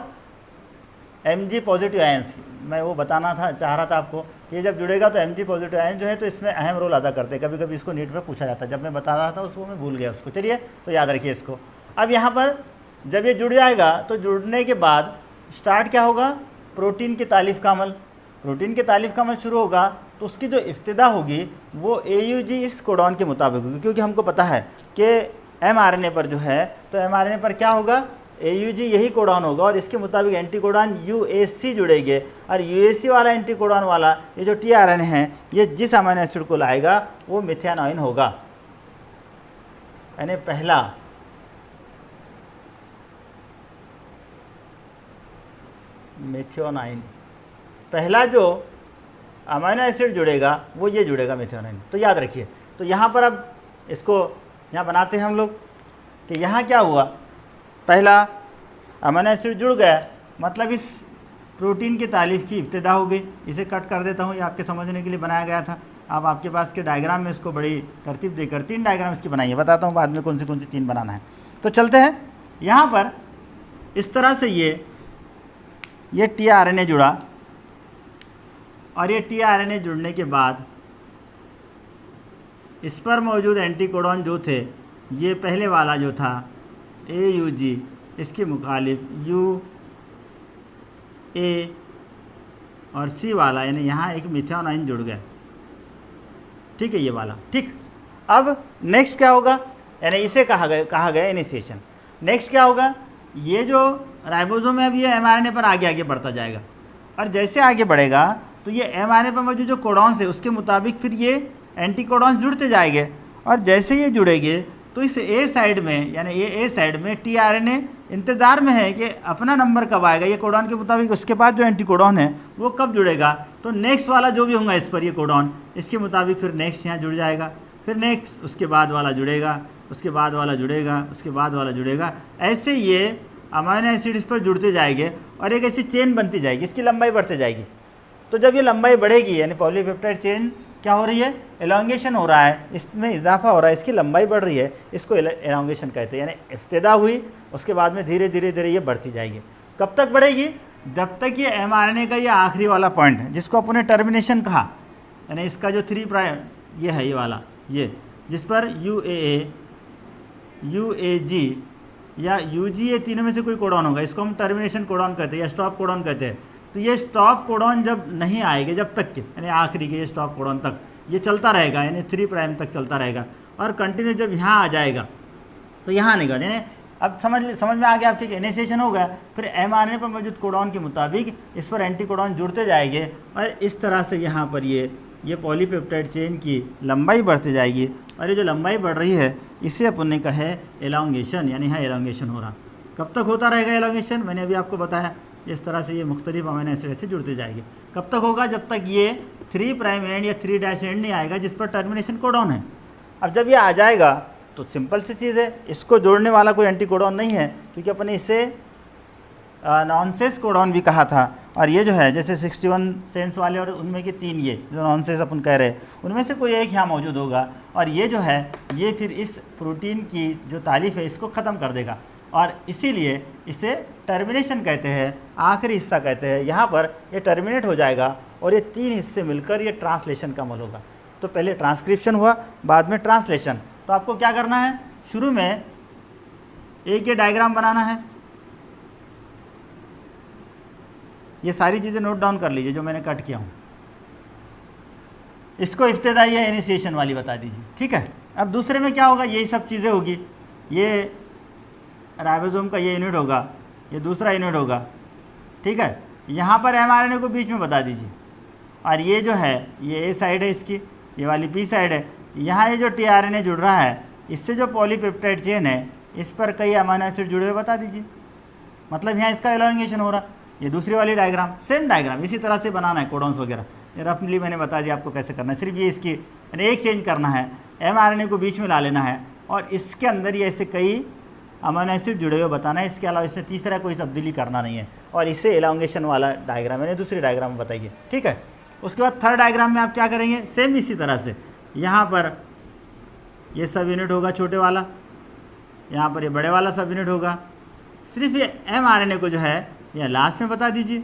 Mg पॉजिटिव आयंस, मैं वो बताना था चाह रहा था आपको, ये जब जुड़ेगा तो Mg पॉजिटिव आयन जो है तो इसमें अहम रोल अदा करते हैं। कभी कभी इसको नीट में पूछा जाता है, जब मैं बता रहा था उसको मैं भूल गया उसको, चलिए तो याद रखिए इसको। अब यहाँ पर जब ये जुड़ जाएगा तो जुड़ने के बाद स्टार्ट क्या होगा, प्रोटीन की तालिफ का अमल। प्रोटीन के तालिफ का अमल शुरू होगा तो उसकी जो इब्तिदा होगी वो AUG इस कोडॉन के मुताबिक होगी, क्योंकि हमको पता है कि mRNA पर जो है तो mRNA पर क्या होगा, AUG यही कोडॉन होगा, और इसके मुताबिक एंटी कोडॉन UAC जुड़ेंगे, और UAC वाला एंटी कोडॉन वाला ये जो tRNA है, ये जिस अमीनो एसिड को लाएगा वो मिथानोइन होगा। यानी पहला मिथानोइन, पहला जो अमीनो एसिड जुड़ेगा वो ये जुड़ेगा मिथानोइन। तो याद रखिए। तो यहाँ पर अब इसको यहाँ बनाते हैं हम लोग कि यहाँ क्या हुआ, पहला अमीनो एसिड जुड़ गया, मतलब इस प्रोटीन की तालिफ की इब्तिदा हो गई। इसे कट कर देता हूँ, ये आपके समझने के लिए बनाया गया था। अब आपके पास के डायग्राम में इसको बड़ी तरतीब देकर 3 डायग्राम इसकी बनाइए, बताता हूँ बाद में कौन सी 3 बनाना है। तो चलते हैं, यहाँ पर इस तरह से ये tRNA जुड़ा, और ये tRNA जुड़ने के बाद इस पर मौजूद एंटी कोडॉन जो थे, ये पहले वाला जो था AUG, इसके मुखालिफ UA और C वाला, यानी यहाँ एक मिथानोइन जुड़ गया। ठीक है, ये वाला। ठीक, अब नेक्स्ट क्या होगा, यानी इसे कहा गया इनिशिएशन। नेक्स्ट क्या होगा, ये जो राइबोसोम है अब ये mRNA पर आगे बढ़ता जाएगा, और जैसे आगे बढ़ेगा तो ये mRNA पर मौजूद जो कोडॉन्स है उसके मुताबिक फिर ये एंटी कोडॉन्स जुड़ते जाएंगे, और जैसे ये जुड़ेंगे तो इस A साइड में, यानी ये A साइड में tRNA इंतज़ार में है कि अपना नंबर कब आएगा, ये कोडॉन के मुताबिक उसके पास जो एंटी कोडॉन है वो कब जुड़ेगा। तो नेक्स्ट वाला जो भी होगा इस पर ये कोडॉन, इसके मुताबिक फिर नेक्स्ट यहाँ जुड़ जाएगा, फिर नेक्स्ट उसके बाद वाला जुड़ेगा, उसके बाद वाला जुड़ेगा, उसके बाद वाला जुड़ेगा। ऐसे ये अमीनो एसिड इस पर जुड़ते जाएंगे और एक ऐसी चेन बनती जाएगी, इसकी लंबाई बढ़ती जाएगी। तो जब ये लंबाई बढ़ेगी, यानी पॉलीपेप्टाइड चेन क्या हो रही है, एलोंगेशन हो रहा है, इसमें इजाफा हो रहा है, इसकी लंबाई बढ़ रही है, इसको एलोंगेशन कहते हैं। यानी इब्तिदा हुई, उसके बाद में धीरे धीरे ये बढ़ती जाएगी। कब तक बढ़ेगी, जब तक ये mRNA का ये आखिरी वाला पॉइंट है जिसको अपने टर्मिनेशन कहा, यानी इसका जो 3 प्राइम ये है, ये वाला ये जिस पर UAA, UAG या UG ये तीनों में से कोई कोडॉन होगा, इसको हम टर्मिनेशन कोडॉन कहते हैं या स्टॉप कोडॉन कहते हैं। तो ये स्टॉप कोडॉन जब नहीं आएगा, जब तक के यानी आखिरी के ये स्टॉप कोडॉन तक ये चलता रहेगा, यानी 3 प्राइम तक चलता रहेगा, और कंटिन्यू जब यहाँ आ जाएगा तो यहाँ निकल, यानी अब समझ में आ गया आपके इनिशिएशन हो गया, फिर mRNA पर मौजूद कोडॉन के मुताबिक इस पर एंटी कोडॉन जुड़ते जाएंगे और इस तरह से यहाँ पर ये पॉलीपेप्टाइड चेन की लंबाई बढ़ती जाएगी, और ये जो लंबाई बढ़ रही है इसे अपन ने कहा है एलोंगेशन, यानी यहाँ एलोंगेशन हो रहा। कब तक होता रहेगा एलोंगेशन? मैंने अभी आपको बताया, इस तरह से ये मुख्तलिफ अमीनो एसिड से जुड़ते जाएंगे। कब तक होगा? जब तक ये 3 प्राइम एंड या 3' एंड नहीं आएगा जिस पर टर्मिनेशन कोडॉन है। अब जब ये आ जाएगा तो सिंपल सी चीज़ है, इसको जोड़ने वाला कोई एंटी कोडॉन नहीं है, क्योंकि अपने इसे नॉनसेंस कोडॉन भी कहा था। और ये जो है जैसे 61 सेंस वाले और उनमें के 3 ये जो नॉनसेंस अपन कह रहे हैं, उनमें से कोई एक यहाँ मौजूद होगा, और ये जो है ये फिर इस प्रोटीन की जो तारीफ़ है इसको ख़त्म कर देगा, और इसीलिए इसे टर्मिनेशन कहते हैं, आखिरी हिस्सा कहते हैं। यहाँ पर ये टर्मिनेट हो जाएगा और ये 3 हिस्से मिलकर ये ट्रांसलेशन का अमल होगा। तो पहले ट्रांसक्रिप्शन हुआ, बाद में ट्रांसलेशन। तो आपको क्या करना है, शुरू में एक ये डायग्राम बनाना है। ये सारी चीज़ें नोट डाउन कर लीजिए जो मैंने कट किया हूँ। इसको इब्तिदाई या इनिशिएशन वाली बता दीजिए, ठीक है। अब दूसरे में क्या होगा, यही सब चीज़ें होगी। ये राइबोसोम का ये यूनिट होगा, ये दूसरा यूनिट होगा, ठीक है। यहाँ पर mRNA को बीच में बता दीजिए, और ये जो है ये A साइड है इसकी, ये वाली B साइड है। यहाँ ये जो tRNA जुड़ रहा है इससे जो पॉलीपेप्टाइड चेन है इस पर कई अमीनो एसिड जुड़े हुए बता दीजिए, मतलब यहाँ इसका एलोंगेशन हो रहा। ये दूसरी वाली डायग्राम, सेम डायग्राम इसी तरह से बनाना है, कोडॉन्स वगैरह ये रफली मैंने बता दिया आपको कैसे करना है। सिर्फ ये इसकी एक चेंज करना है, mRNA को बीच में ला लेना है और इसके अंदर ये ऐसे कई अमीनो एसिड जुड़े हुए बताना है। इसके अलावा इसमें तीसरा कोई तब्दीली करना नहीं है, और इससे एलोंगेशन वाला डायग्राम मैंने दूसरी डायग्राम में बताइए, ठीक है। उसके बाद थर्ड डायग्राम में आप क्या करेंगे, सेम इसी तरह से यहाँ पर ये सब यूनिट होगा छोटे वाला, यहाँ पर ये बड़े वाला सब यूनिट होगा। सिर्फ ये mRNA को जो है ये लास्ट में बता दीजिए,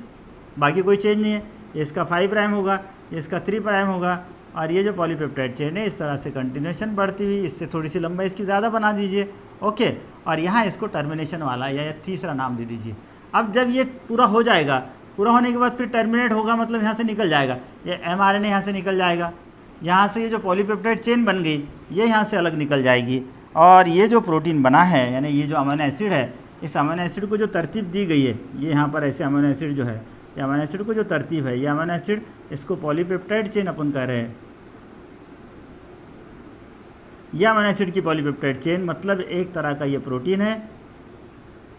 बाकी कोई चेंज नहीं है। ये इसका 5 प्राइम होगा, ये इसका 3 प्राइम होगा, और ये जो पॉलीपेप्टाइड चेन है इस तरह से कंटिन्यूएशन बढ़ती हुई, इससे थोड़ी सी लंबाई इसकी ज़्यादा बना दीजिए, ओके। और यहाँ इसको टर्मिनेशन वाला या तीसरा नाम दे दीजिए। अब जब ये पूरा हो जाएगा, पूरा होने के बाद फिर टर्मिनेट होगा, मतलब यहाँ से निकल जाएगा, ये mRNA यहाँ से निकल जाएगा, यहाँ से ये जो पॉलीपेप्टाइड चेन बन गई ये यहाँ से अलग निकल जाएगी, और ये जो प्रोटीन बना है यानी ये जो अमीनो एसिड है, इस अमीनो एसिड को जो तरतीब दी गई है, ये यहाँ पर ऐसे अमीनो एसिड जो है, ये अमीनो एसिड को जो तरतीब है, ये अमीनो एसिड इसको पॉलीपेप्टाइड चेन अपन कह रहे हैं। यह अमीनो एसिड की पॉलीपेप्टाइड चेन मतलब एक तरह का ये प्रोटीन है,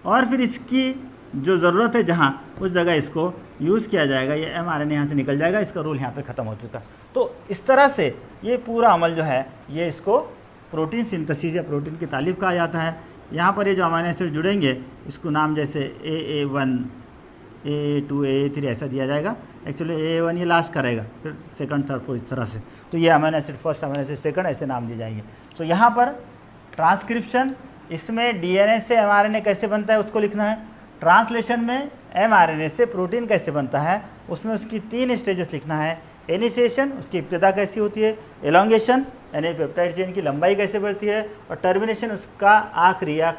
और फिर इसकी जो ज़रूरत है जहाँ उस जगह इसको यूज़ किया जाएगा। ये mRNA यहाँ से निकल जाएगा, इसका रोल यहाँ पे ख़त्म हो चुका। तो इस तरह से ये पूरा अमल जो है ये इसको प्रोटीन सिंथेसिस या प्रोटीन की तालीफ कहा जाता है। यहाँ पर ये जो अमीनो एसिड जुड़ेंगे इसको नाम जैसे AA1, AA2, AA3 ऐसा दिया जाएगा। एक्चुअली AA1 ये लास्ट करेगा, फिर सेकंड, थर्ड, फोर्थ, इस तरह से। तो ये amino acid first, amino acid second, ऐसे नाम दिए जाएंगे। तो यहाँ पर ट्रांसक्रिप्शन, इसमें DNA से mRNA कैसे बनता है उसको लिखना है। ट्रांसलेशन में mRNA से प्रोटीन कैसे बनता है उसमें उसकी 3 स्टेजेस लिखना है। इनिशिएशन, उसकी इब्तिदा कैसी होती है, एलोंगेशन यानी पेप्टाइड चेन की लंबाई कैसे बढ़ती है, और टर्मिनेशन उसका आखिरी या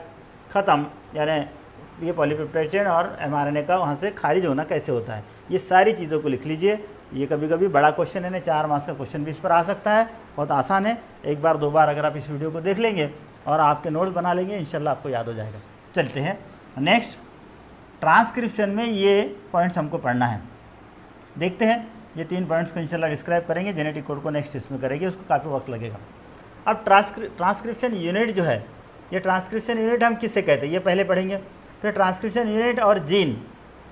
ख़त्म यानी ये पॉलीपेप्टाइड चेन और mRNA का वहाँ से खारिज होना कैसे होता है। ये सारी चीज़ों को लिख लीजिए। ये कभी कभी बड़ा क्वेश्चन है, 4 मार्क्स का क्वेश्चन भी इस पर आ सकता है, बहुत आसान है। एक बार 2 बार अगर आप इस वीडियो को देख लेंगे और आपके नोट्स बना लेंगे, इंशाल्लाह आपको याद हो जाएगा। चलते हैं नेक्स्ट, ट्रांसक्रिप्शन में ये पॉइंट्स हमको पढ़ना है। देखते हैं, ये 3 पॉइंट्स को इंशाल्लाह डिस्क्राइब करेंगे, जेनेटिक कोड को नेक्स्ट इसमें करेंगे, उसको काफ़ी वक्त लगेगा। अब ट्रांसक्रिप्शन यूनिट जो है, ये ट्रांसक्रिप्शन यूनिट हम किससे कहते हैं ये पहले पढ़ेंगे, फिर ट्रांसक्रिप्शन यूनिट और जीन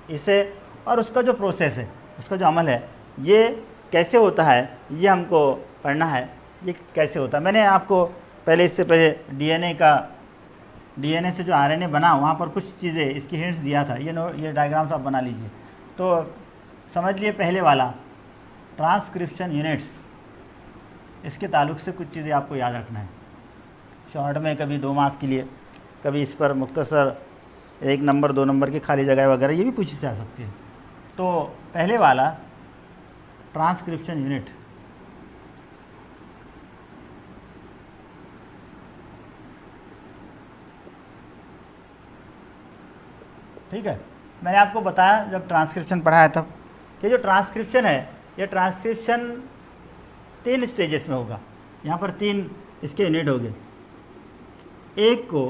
इसे, और उसका जो प्रोसेस है, उसका जो अमल है ये कैसे होता है ये हमको पढ़ना है। ये कैसे होता है, मैंने आपको पहले इससे पहले डीएनए से जो आरएनए बना वहाँ पर कुछ चीज़ें इसकी हिंट्स दिया था। ये डायग्राम्स आप बना लीजिए। तो समझ लिए पहले वाला ट्रांसक्रिप्शन यूनिट्स, इसके ताल्लुक से कुछ चीज़ें आपको याद रखना है। शॉर्ट में कभी 2 मार्क्स के लिए, कभी इस पर मुख्तसर 1 नंबर 2 नंबर की खाली जगह वगैरह ये भी पूछी जा सकती है। तो पहले वाला ट्रांसक्रिप्शन यूनिट, ठीक है, मैंने आपको बताया जब ट्रांसक्रिप्शन पढ़ाया तब कि जो ट्रांसक्रिप्शन है ये ट्रांसक्रिप्शन 3 स्टेजेस में होगा। यहाँ पर 3 इसके यूनिट हो गए। एक को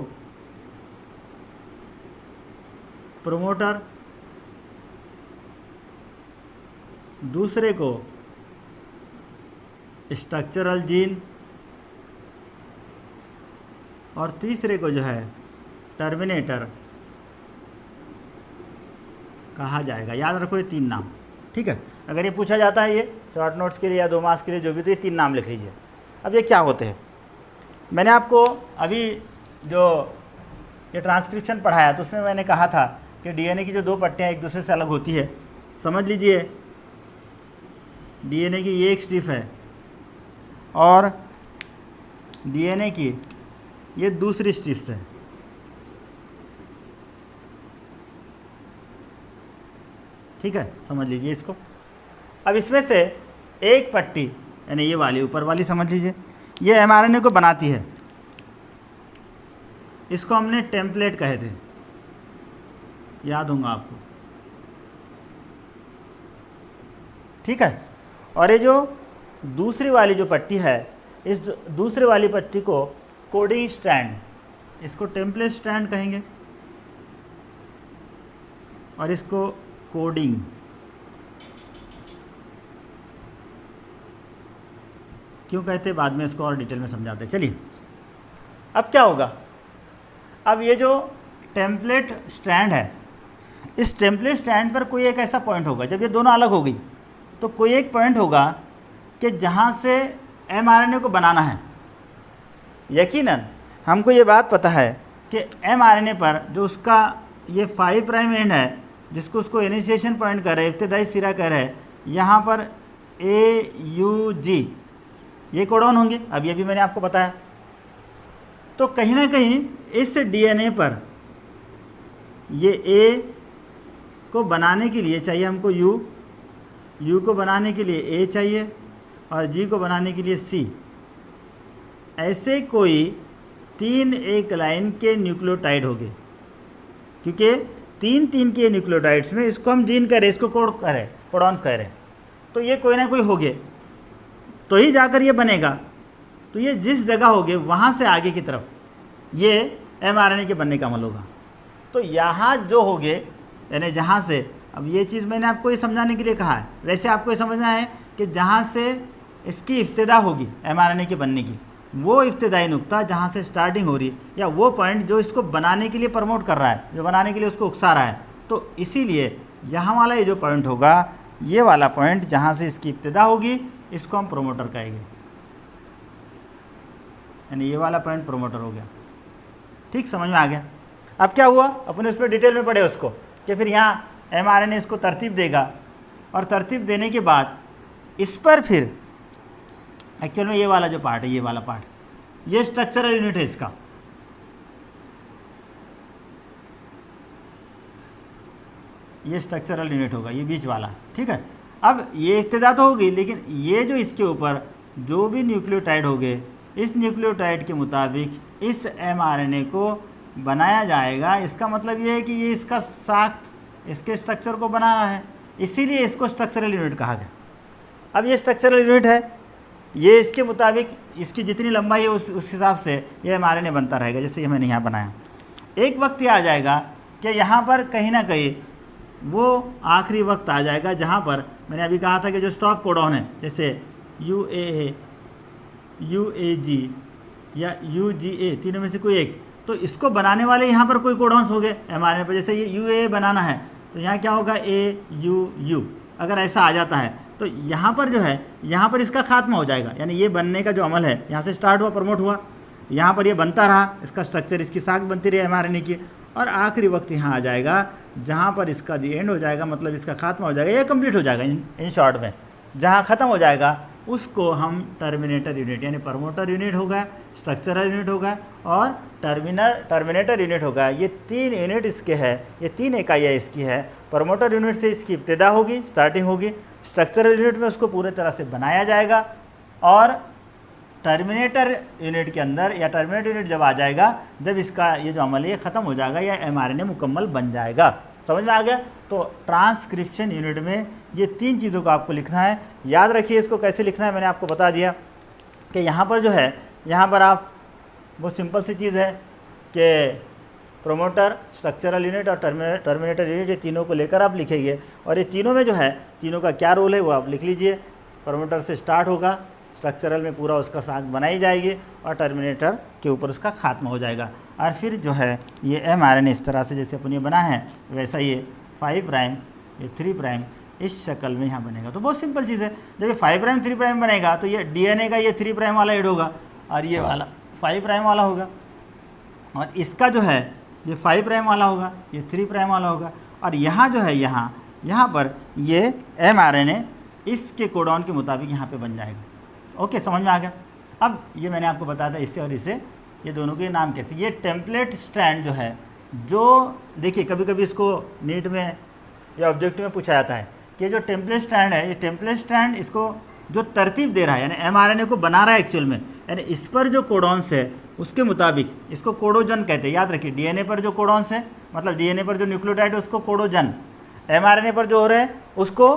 प्रोमोटर, दूसरे को स्ट्रक्चरल जीन और तीसरे को जो है टर्मिनेटर कहा जाएगा। याद रखो ये 3 नाम, ठीक है। अगर ये पूछा जाता है ये शॉर्ट नोट्स के लिए या 2 मार्क्स के लिए जो भी, तो ये 3 नाम लिख लीजिए। अब ये क्या होते हैं, मैंने आपको अभी जो ये ट्रांसक्रिप्शन पढ़ाया तो उसमें मैंने कहा था कि डीएनए की जो 2 पट्टियाँ एक दूसरे से अलग होती है। समझ लीजिए डीएनए की ये एक स्ट्रिप है और डीएनए की ये दूसरी स्ट्रिप है। ठीक है, समझ लीजिए इसको। अब इसमें से एक पट्टी यानी ये वाली ऊपर वाली समझ लीजिए, ये एमआरएनए को बनाती है। इसको हमने टेम्पलेट कहे थे, याद होगा आपको, ठीक है। और ये जो दूसरी वाली जो पट्टी है, इस दूसरी वाली पट्टी को कोडिंग स्ट्रैंड, इसको टेम्पलेट स्ट्रैंड कहेंगे और इसको कोडिंग। क्यों कहते हैं बाद में इसको और डिटेल में समझाते हैं। चलिए अब क्या होगा, अब ये जो टेम्पलेट स्ट्रैंड है, इस टेम्पलेट स्ट्रैंड पर कोई एक ऐसा पॉइंट होगा, जब ये दोनों अलग हो गई तो कोई एक पॉइंट होगा कि जहाँ से एमआरएनए को बनाना है। यकीनन हमको ये बात पता है कि एमआरएनए पर जो उसका ये 5 प्राइम एंड है, जिसको उसको इनिशिएशन पॉइंट कर रहे हैं, इब्तिदाई सिरा कह रहे हैं, यहाँ पर AUG ये कोडॉन होंगे। अब ये भी मैंने आपको बताया। तो कहीं ना कहीं इस डीएनए पर ये A को बनाने के लिए चाहिए हमको U को बनाने के लिए A चाहिए और G को बनाने के लिए C। ऐसे कोई 3 एक लाइन के न्यूक्लियोटाइड होंगे, क्योंकि 3 के न्यूक्लियोटाइड्स में इसको हम जीन कह रहे, इसको कोड कह रहे, कोडॉन्स कह रहे। तो ये कोई ना कोई होंगे तो ही जाकर ये बनेगा। तो ये जिस जगह होंगे वहाँ से आगे की तरफ ये एमआरएनए के बनने का अमल होगा। तो यहाँ जो होंगे यानी जहाँ से, अब ये चीज़ मैंने आपको ये समझाने के लिए कहा है, वैसे आपको ये समझना है कि जहाँ से इसकी इब्तिदा होगी एमआरएनए के बनने की, वो इब्तिदाई नुक्ता जहाँ से स्टार्टिंग हो रही है, या वो पॉइंट जो इसको बनाने के लिए प्रमोट कर रहा है, जो बनाने के लिए उसको उकसा रहा है, तो इसीलिए यहाँ वाला ये जो पॉइंट होगा, ये वाला पॉइंट जहाँ से इसकी इब्तिदा होगी, इसको हम प्रोमोटर कहेंगे। यानी ये वाला पॉइंट प्रोमोटर हो गया। ठीक, समझ में आ गया। अब क्या हुआ, अपने उस पर डिटेल में पढ़े उसको कि फिर यहाँ एमआरएनए इसको तरतीब देगा और तरतीब देने के बाद इस पर फिर एक्चुअल में ये वाला जो पार्ट है, ये वाला पार्ट, ये स्ट्रक्चरल यूनिट है इसका। ये स्ट्रक्चरल यूनिट होगा, ये बीच वाला, ठीक है। अब ये इब्तिदा तो होगी, लेकिन ये जो इसके ऊपर जो भी न्यूक्लियोटाइड होंगे, इस न्यूक्लियोटाइड के मुताबिक इस एमआरएनए को बनाया जाएगा। इसका मतलब ये है कि ये इसका साख्त, इसके स्ट्रक्चर को बनाना है, इसीलिए इसको स्ट्रक्चरल यूनिट कहा गया। अब ये स्ट्रक्चरल यूनिट है, ये इसके मुताबिक इसकी जितनी लंबाई है उस हिसाब से ये एमआरएनए बनता रहेगा, जैसे ये मैंने यहाँ बनाया। एक वक्त ये आ जाएगा कि यहाँ पर कहीं ना कहीं वो आखिरी वक्त आ जाएगा जहाँ पर मैंने अभी कहा था कि जो स्टॉप कोडॉन है, जैसे UAA, UAG या UGA, तीनों में से कोई एक, तो इसको बनाने वाले यहाँ पर कोई कोडॉन्स हो गए एमआरएनए पर। जैसे ये UAA बनाना है तो यहाँ क्या होगा, AUU। अगर ऐसा आ जाता है तो यहाँ पर जो है, यहाँ पर इसका खात्मा हो जाएगा। यानी ये बनने का जो अमल है, यहाँ से स्टार्ट हुआ, प्रमोट हुआ, यहाँ पर ये बनता रहा, इसका स्ट्रक्चर, इसकी साख बनती रही एमआरएनए की, और आखिरी वक्त यहाँ आ जाएगा जहाँ पर इसका दी एंड हो जाएगा, मतलब इसका खात्मा हो जाएगा, ये कंप्लीट हो जाएगा। इन शॉर्ट में जहाँ ख़त्म हो जाएगा उसको हम टर्मिनेटर यूनिट यानी प्रमोटर यूनिट होगा, स्ट्रक्चरल यूनिट होगा और टर्मिनेटर यूनिट होगा। ये 3 यूनिट इसके है, ये 3 इकाइयाँ इसकी है। प्रमोटर यूनिट से इसकी इब्तिदा होगी, स्टार्टिंग होगी, स्ट्रक्चरल यूनिट में उसको पूरे तरह से बनाया जाएगा, और टर्मिनेटर यूनिट के अंदर, या टर्मिनेटर यूनिट जब आ जाएगा, जब इसका ये जो अमल है ख़त्म हो जाएगा या एमआरएनए मुकम्मल बन जाएगा। समझ में आ गया। तो ट्रांसक्रिप्शन यूनिट में ये 3 चीज़ों को आपको लिखना है। याद रखिए इसको कैसे लिखना है, मैंने आपको बता दिया कि यहाँ पर जो है, यहाँ पर आप बहुत सिंपल सी चीज़ है कि प्रोमोटर, स्ट्रक्चरल यूनिट और टर्मिनेटर यूनिट, ये तीनों को लेकर आप लिखेंगे। और ये तीनों में जो है, तीनों का क्या रोल है वो आप लिख लीजिए। प्रोमोटर से स्टार्ट होगा, स्ट्रक्चरल में पूरा उसका साख बनाई जाएगी और टर्मिनेटर के ऊपर उसका खात्मा हो जाएगा। और फिर जो है ये mRNA इस तरह से जैसे अपन ये बना है वैसा ये 5 प्राइम, ये 3 प्राइम इस शक्ल में यहाँ बनेगा। तो बहुत सिंपल चीज़ है, जब ये 5 प्राइम 3 प्राइम बनेगा तो ये DNA का ये 3 प्राइम वाला ऐड होगा और ये वाला 5 प्राइम वाला होगा, और इसका जो है ये 5 प्राइम वाला होगा, ये 3 प्राइम वाला होगा, और यहाँ जो है यहाँ पर ये mRNA इसके कोडॉन के मुताबिक यहाँ पे बन जाएगा। ओके, समझ में आ गया। अब ये मैंने आपको बताया था इससे और इससे ये दोनों के नाम कैसे। ये टेम्पलेट स्ट्रैंड जो है, जो देखिए कभी कभी इसको नीट में या ऑब्जेक्टिव में पूछा जाता है कि जो टेम्पलेट स्ट्रैंड है, ये टेम्पलेट स्ट्रैंड इसको जो तरतीब दे रहा है, यानी mRNA को बना रहा है एक्चुअल में, यानी इस पर जो कोडॉन्स है उसके मुताबिक इसको कोडोजन कहते हैं। याद रखिए, DNA पर जो कोडॉन्स है, मतलब DNA पर जो न्यूक्लियोटाइड है उसको कोडोजन, mRNA पर जो हो रहा है उसको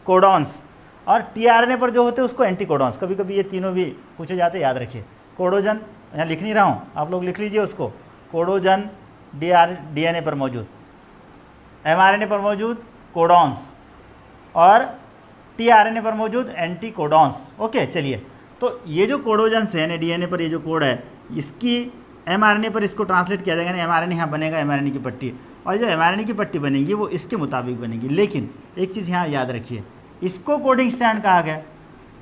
कोडॉन्स, और tRNA पर जो होते हैं उसको एंटीकोडॉन्स। कभी कभी ये तीनों भी पूछे जाते हैं, याद रखिए। कोडोजन यहाँ लिख नहीं रहा हूँ, आप लोग लिख लीजिए उसको। कोडोजन DNA पर मौजूद, mRNA पर मौजूद कोडॉन्स, और tRNA पर मौजूद एंटीकोडॉन्स। ओके, चलिए, तो ये जो कोडोजन्स है यानी DNA पर ये जो कोड है, इसकी mRNA पर इसको ट्रांसलेट किया जाएगा, यानी mRNA यहाँ बनेगा mRNA की पट्टी, और जो mRNA की पट्टी बनेगी वो इसके मुताबिक बनेगी। लेकिन एक चीज़ यहाँ याद रखिए, इसको कोडिंग स्टैंड कहा गया,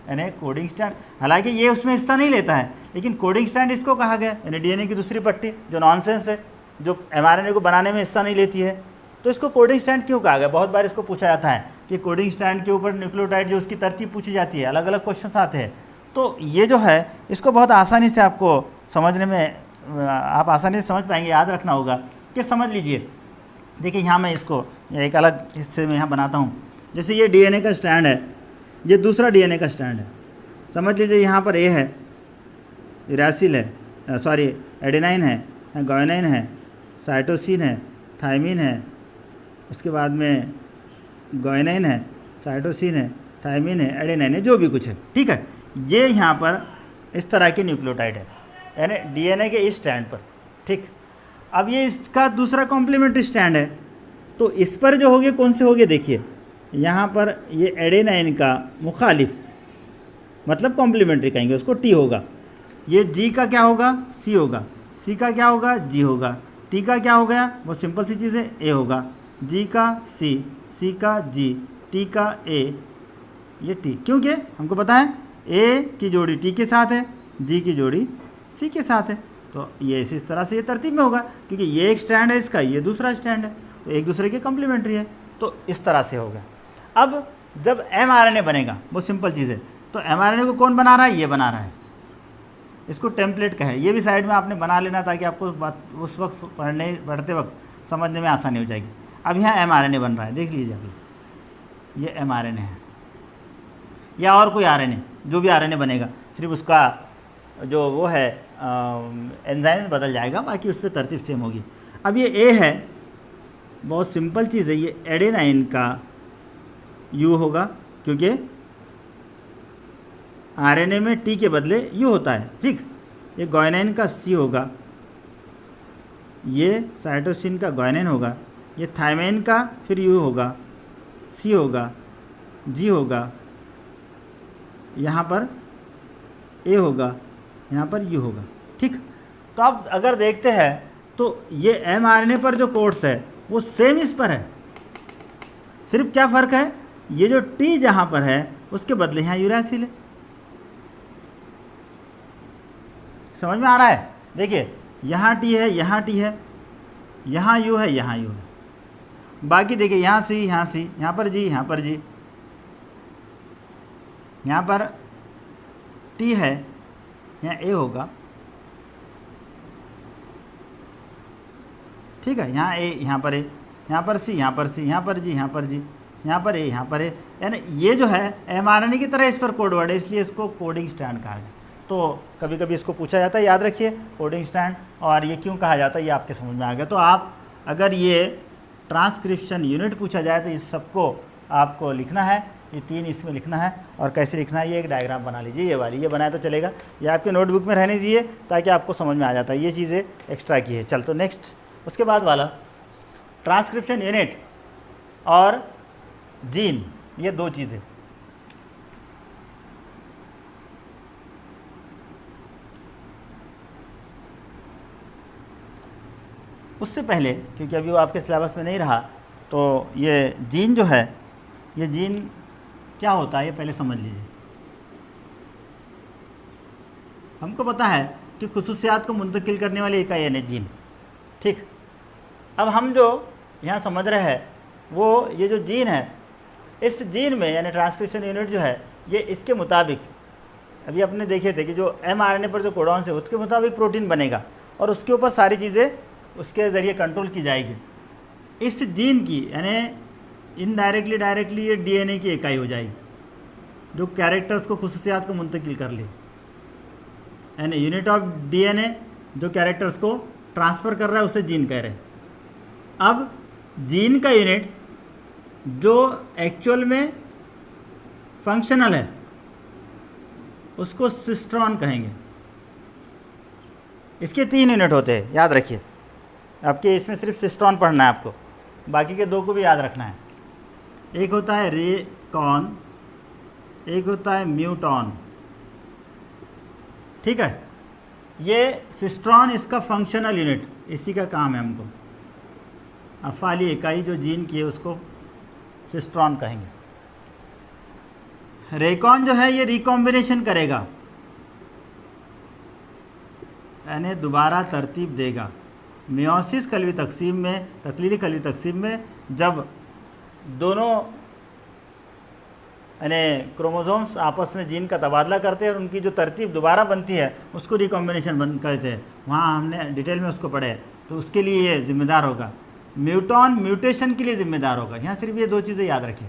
यानी कोडिंग स्टैंड, हालांकि ये उसमें हिस्सा नहीं लेता है, लेकिन कोडिंग स्टैंड इसको कहा गया, यानी DNA की दूसरी पट्टी जो नॉनसेंस है, जो mRNA को बनाने में हिस्सा नहीं लेती है, तो इसको कोडिंग स्टैंड क्यों कहा गया। बहुत बार इसको पूछा जाता है कि कोडिंग स्टैंड के ऊपर न्यूक्लियोटाइड जो उसकी तरतीब पूछी जाती है, अलग अलग क्वेश्चन आते हैं। तो ये जो है इसको बहुत आसानी से आपको समझने में, आप आसानी से समझ पाएंगे। याद रखना होगा कि समझ लीजिए, देखिए यहाँ मैं इसको एक अलग हिस्से में यहाँ बनाता हूँ। जैसे ये DNA का स्टैंड है, ये दूसरा DNA का स्टैंड है, समझ लीजिए। यहाँ पर A है, यूरासिल है, सॉरी एडेनाइन है, गुआनिन है, साइटोसिन है, थायमिन है, उसके बाद में गुआनिन है, साइटोसिन है, थायमिन है, एडेनाइन है, जो भी कुछ है, ठीक है। ये यहाँ पर इस तरह के न्यूक्लियोटाइड है, यानी DNA के इस स्टैंड पर, ठीक। अब ये इसका दूसरा कॉम्प्लीमेंट्री स्टैंड है, तो इस पर जो होगे कौन से होगे, देखिए यहाँ पर ये एडेनाइन का मुखालिफ, मतलब कॉम्प्लीमेंट्री कहेंगे उसको, T होगा। ये G का क्या होगा, C होगा, C का क्या होगा, G होगा, T का क्या हो गया, बहुत सिंपल सी चीज़ है, A होगा, G का C, C का G, T का A, ये T, क्योंकि हमको पता है A की जोड़ी T के साथ है, G की जोड़ी C के साथ है, तो ये इस तरह से ये तरतीब में होगा, क्योंकि ये एक स्टैंड है इसका, ये दूसरा स्टैंड है, तो एक दूसरे के कम्प्लीमेंट्री है, तो इस तरह से होगा। अब जब mRNA बनेगा, बहुत सिंपल चीज़ है, तो mRNA को कौन बना रहा है, ये बना रहा है, इसको टेम्पलेट कहे। ये भी साइड में आपने बना लेना ताकि आपको उस वक्त पढ़ते वक्त समझने में आसानी हो जाएगी। अब यहाँ mRNA बन रहा है, देख लीजिए आप, ये mRNA है या और कोई RNA, जो भी RNA बनेगा, सिर्फ उसका जो वो है एंजाइम बदल जाएगा, बाकी उस पर तरतीब सेम होगी। अब ये A है, बहुत सिंपल चीज़ है, ये एडेनाइन का U होगा, क्योंकि RNA में T के बदले U होता है, ठीक। ये गुआनिन का C होगा, ये साइटोसिन का गुआनिन होगा, ये थायमिन का फिर U होगा, C होगा, G होगा, यहाँ पर A होगा, यहाँ पर U होगा, ठीक। तो आप अगर देखते हैं तो ये mRNA पर जो कोड्स है वो सेम इस पर है, सिर्फ क्या फ़र्क है, ये जो T जहाँ पर है उसके बदले यहाँ यूरासिल है। समझ में आ रहा है, देखिए यहाँ T है, यहाँ T है, यहाँ U है, यहाँ U है, बाकी देखिए यहाँ C, यहाँ C, यहाँ पर G, यहाँ पर G, यहाँ पर T है, यहाँ A होगा, ठीक है, यहाँ A, यहाँ पर A, यहाँ पर C, यहाँ पर C, यहाँ पर G, यहाँ पर G, यहाँ पर A, यहाँ पर A, यानी ये जो है mRNA की तरह इस पर कोड वर्ड है, इसलिए इसको कोडिंग स्टैंड कहा गया। तो कभी कभी इसको पूछा जाता है, याद रखिए कोडिंग स्टैंड, और ये क्यों कहा जाता है ये आपके समझ में आ गया। तो आप अगर ये ट्रांसक्रिप्शन यूनिट पूछा जाए तो इस सबको आपको लिखना है, ये 3 इसमें लिखना है। और कैसे लिखना है, ये एक डायग्राम बना लीजिए, ये वाली, ये बनाए तो चलेगा, ये आपके नोटबुक में रहने दीजिए ताकि आपको समझ में आ जाता है, ये चीज़ें एक्स्ट्रा की है। चल तो नेक्स्ट, उसके बाद वाला ट्रांसक्रिप्शन यूनिट और जीन, ये 2 चीज़ें। उससे पहले, क्योंकि अभी वो आपके सिलेबस में नहीं रहा, तो ये जीन जो है, ये जीन क्या होता है ये पहले समझ लीजिए। हमको पता है कि खुसूसियात को मुंतकिल करने वाली इकाई है जीन, ठीक। अब हम जो यहाँ समझ रहे हैं वो ये जो जीन है, इस जीन में यानी ट्रांसक्रिप्शन यूनिट जो है, ये इसके मुताबिक, अभी अपने देखे थे कि जो mRNA पर जो कोडॉन्स है उसके मुताबिक प्रोटीन बनेगा और उसके ऊपर सारी चीज़ें उसके ज़रिए कंट्रोल की जाएगी। इस जीन की यानी इनडायरेक्टली डायरेक्टली ये DNA की इकाई हो जाएगी जो कैरेक्टर्स को, खुसूसियात को मुंतकिल कर ले, यानी यूनिट ऑफ DNA जो कैरेक्टर्स को ट्रांसफ़र कर रहा है उसे जीन कह रहे हैं। अब जीन का यूनिट जो एक्चुअल में फंक्शनल है उसको सिस्ट्रॉन कहेंगे। इसके 3 यूनिट होते हैं, याद रखिए, आपके इसमें सिर्फ सिस्ट्रॉन पढ़ना है आपको, बाकी के 2 को भी याद रखना है। एक होता है रेकॉन, एक होता है म्यूटॉन, ठीक है। ये सिस्ट्रॉन इसका फंक्शनल यूनिट, इसी का काम है हमको, अफ़ाली इकाई जो जीन की है उसको सिस्ट्रॉन कहेंगे। रेकॉन जो है ये रिकॉम्बिनेशन करेगा, यानी दोबारा तरतीब देगा। मियोसिस कलवी तकसीम में, तकलीली कलवी तकसीम में जब दोनों यानी क्रोमोसोम्स आपस में जीन का तबादला करते हैं और उनकी जो तरतीब दोबारा बनती है उसको रिकॉम्बिनेशन कहते हैं। वहाँ हमने डिटेल में उसको पढ़े, तो उसके लिए ये जिम्मेदार होगा। म्यूटॉन म्यूटेशन के लिए ज़िम्मेदार होगा। यहाँ सिर्फ ये 2 चीज़ें याद रखिए।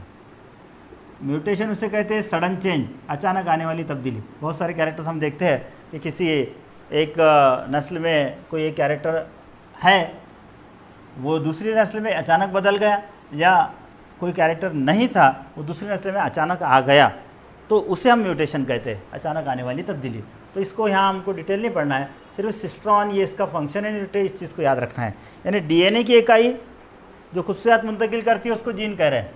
म्यूटेशन उसे कहते हैं सडन चेंज, अचानक आने वाली तब्दीली। बहुत सारे कैरेक्टर्स हम देखते हैं कि किसी एक नस्ल में कोई एक कैरेक्टर है, वो दूसरी नस्ल में अचानक बदल गया, या कोई कैरेक्टर नहीं था वो दूसरी नस्ल में अचानक आ गया, तो उसे हम म्यूटेशन कहते हैं, अचानक आने वाली तब्दीली। तो इसको यहाँ हमको डिटेल नहीं पढ़ना है, सिर्फ सिस्ट्रॉन ये इसका फंक्शन है, इस चीज़ को याद रखना है। यानी DNA की इकाई जो खुसूसियात मुंतकिल करती है उसको जीन कह रहे हैं,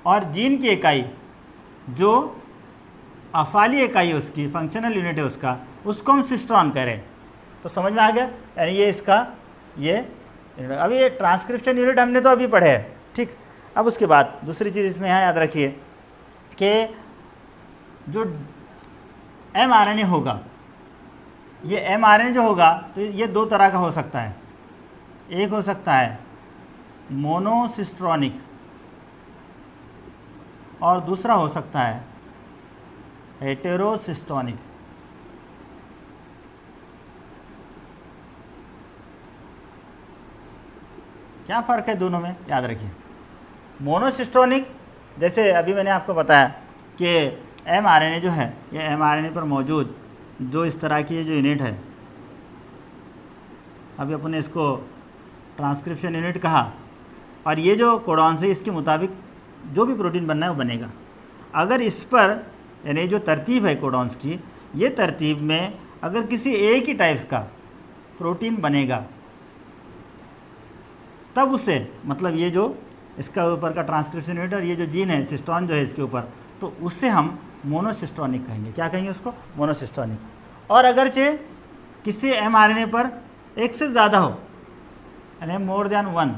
और जीन की इकाई जो अफ़ाली इकाई है उसकी, फंक्शनल यूनिट है उसका, उसको हम सिस्ट्रॉन कह रहे हैं। तो समझ में आ गया, यानी ये इसका ये अभी ये ट्रांसक्रिप्शन यूनिट हमने तो अभी पढ़े है, ठीक। अब उसके बाद दूसरी चीज़ इसमें यहाँ याद रखिए कि जो mRNA होगा, ये mRNA जो होगा तो ये 2 तरह का हो सकता है। एक हो सकता है मोनोसिस्ट्रॉनिक और दूसरा हो सकता है हेटेरोसिस्टोनिक। क्या फ़र्क है दोनों में, याद रखिए। मोनोसिस्टोनिक, जैसे अभी मैंने आपको बताया कि mRNA जो है, ये mRNA पर मौजूद जो इस तरह की जो यूनिट है, अभी अपने इसको ट्रांसक्रिप्शन यूनिट कहा, और ये जो कोडॉन्स है इसके मुताबिक जो भी प्रोटीन बनना है वो बनेगा। अगर इस पर यानी जो तरतीब है कोडॉन्स की, ये तरतीब में अगर किसी एक ही टाइप्स का प्रोटीन बनेगा तब उसे, मतलब ये जो इसका ऊपर का ट्रांसक्रिप्शन यूनिट और ये जो जीन है सिस्ट्रॉन जो है इसके ऊपर, तो उससे हम मोनोसिस्टोनिक कहेंगे। क्या कहेंगे उसको? मोनोसिस्टोनिक। और अगरचे किसी mRNA पर एक से ज़्यादा हो, यानी मोर देन 1,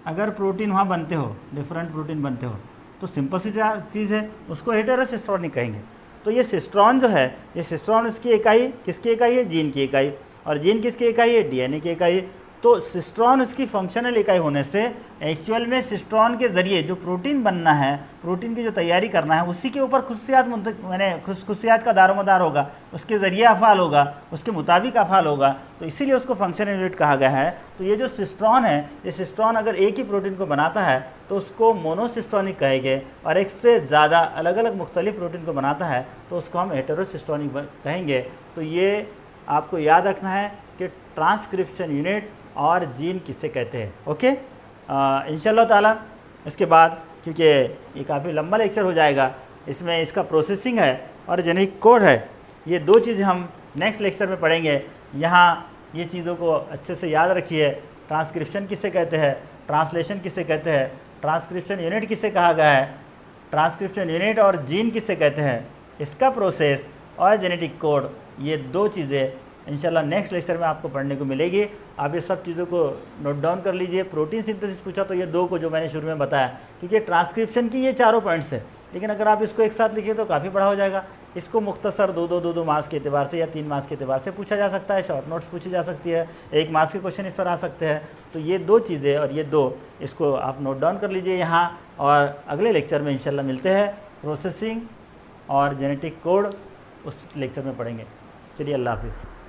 अगर प्रोटीन वहाँ बनते हो, डिफरेंट प्रोटीन बनते हो, तो सिंपल सी चीज़ है, उसको हेटेरोसिस्टोनिक कहेंगे। तो ये सिस्ट्रॉन जो है, ये सिस्ट्रॉन इसकी इकाई किसकी इकाई है? जीन की इकाई। और जीन किसकी इकाई है? DNA की इकाई। तो सिस्ट्रॉन इसकी फंक्शनल इकाई होने से एक्चुअल में सिस्ट्रॉन के ज़रिए जो प्रोटीन बनना है, प्रोटीन की जो तैयारी करना है, उसी के ऊपर खुसूसियात मैंने खुसूसियात का दारोमदार होगा, उसके ज़रिए अफ़ाल होगा, उसके मुताबिक अफ़ाल होगा, तो इसीलिए उसको फंक्शनल यूनिट कहा गया है। तो ये जो सिस्ट्रॉन है, ये सिस्ट्रॉन अगर एक ही प्रोटीन को बनाता है तो उसको मोनोसिस्टोनिक कहेंगे, और एक से ज़्यादा अलग अलग मुख्तलिफ प्रोटीन को बनाता है तो उसको हम हेटेरोसिस्टोनिक कहेंगे। तो ये आपको याद रखना है कि ट्रांसक्रिप्शन यूनिट और जीन किसे कहते हैं। ओके, इंशाल्लाह ताला इसके बाद, क्योंकि ये काफ़ी लंबा लेक्चर हो जाएगा, इसमें इसका प्रोसेसिंग है और जेनेटिक कोड है, ये दो चीज़ें हम नेक्स्ट लेक्चर में पढ़ेंगे। यहाँ ये चीज़ों को अच्छे से याद रखिए। ट्रांसक्रिप्शन किसे कहते हैं, ट्रांसलेशन किसे कहते हैं, ट्रांसक्रिप्शन यूनिट किसे कहा गया है, ट्रांसक्रिप्शन यूनिट और जीन किसे कहते हैं, इसका प्रोसेस और जेनेटिक कोड, ये दो चीज़ें इंशाल्लाह नेक्स्ट लेक्चर में आपको पढ़ने को मिलेगी। आप ये सब चीज़ों को नोट डाउन कर लीजिए। प्रोटीन सिंथेसिस पूछा तो ये दो को जो मैंने शुरू में बताया, क्योंकि ट्रांसक्रिप्शन की ये चारों पॉइंट्स है, लेकिन अगर आप इसको एक साथ लिखिए तो काफ़ी बड़ा हो जाएगा। इसको मुख्तसर दो मार्क्स के एतबार से या 3 मार्क्स के एतबार से पूछा जा सकता है, शॉर्ट नोट्स पूछी जा सकती है, 1 मार्क्स के क्वेश्चन इस पर आ सकते हैं। तो ये दो चीज़ें और ये दो, इसको आप नोट डाउन कर लीजिए यहाँ, और अगले लेक्चर में इंशाल्लाह मिलते हैं। प्रोसेसिंग और जेनेटिक कोड उस लेक्चर में पढ़ेंगे। चलिए, अल्लाह हाफिज़।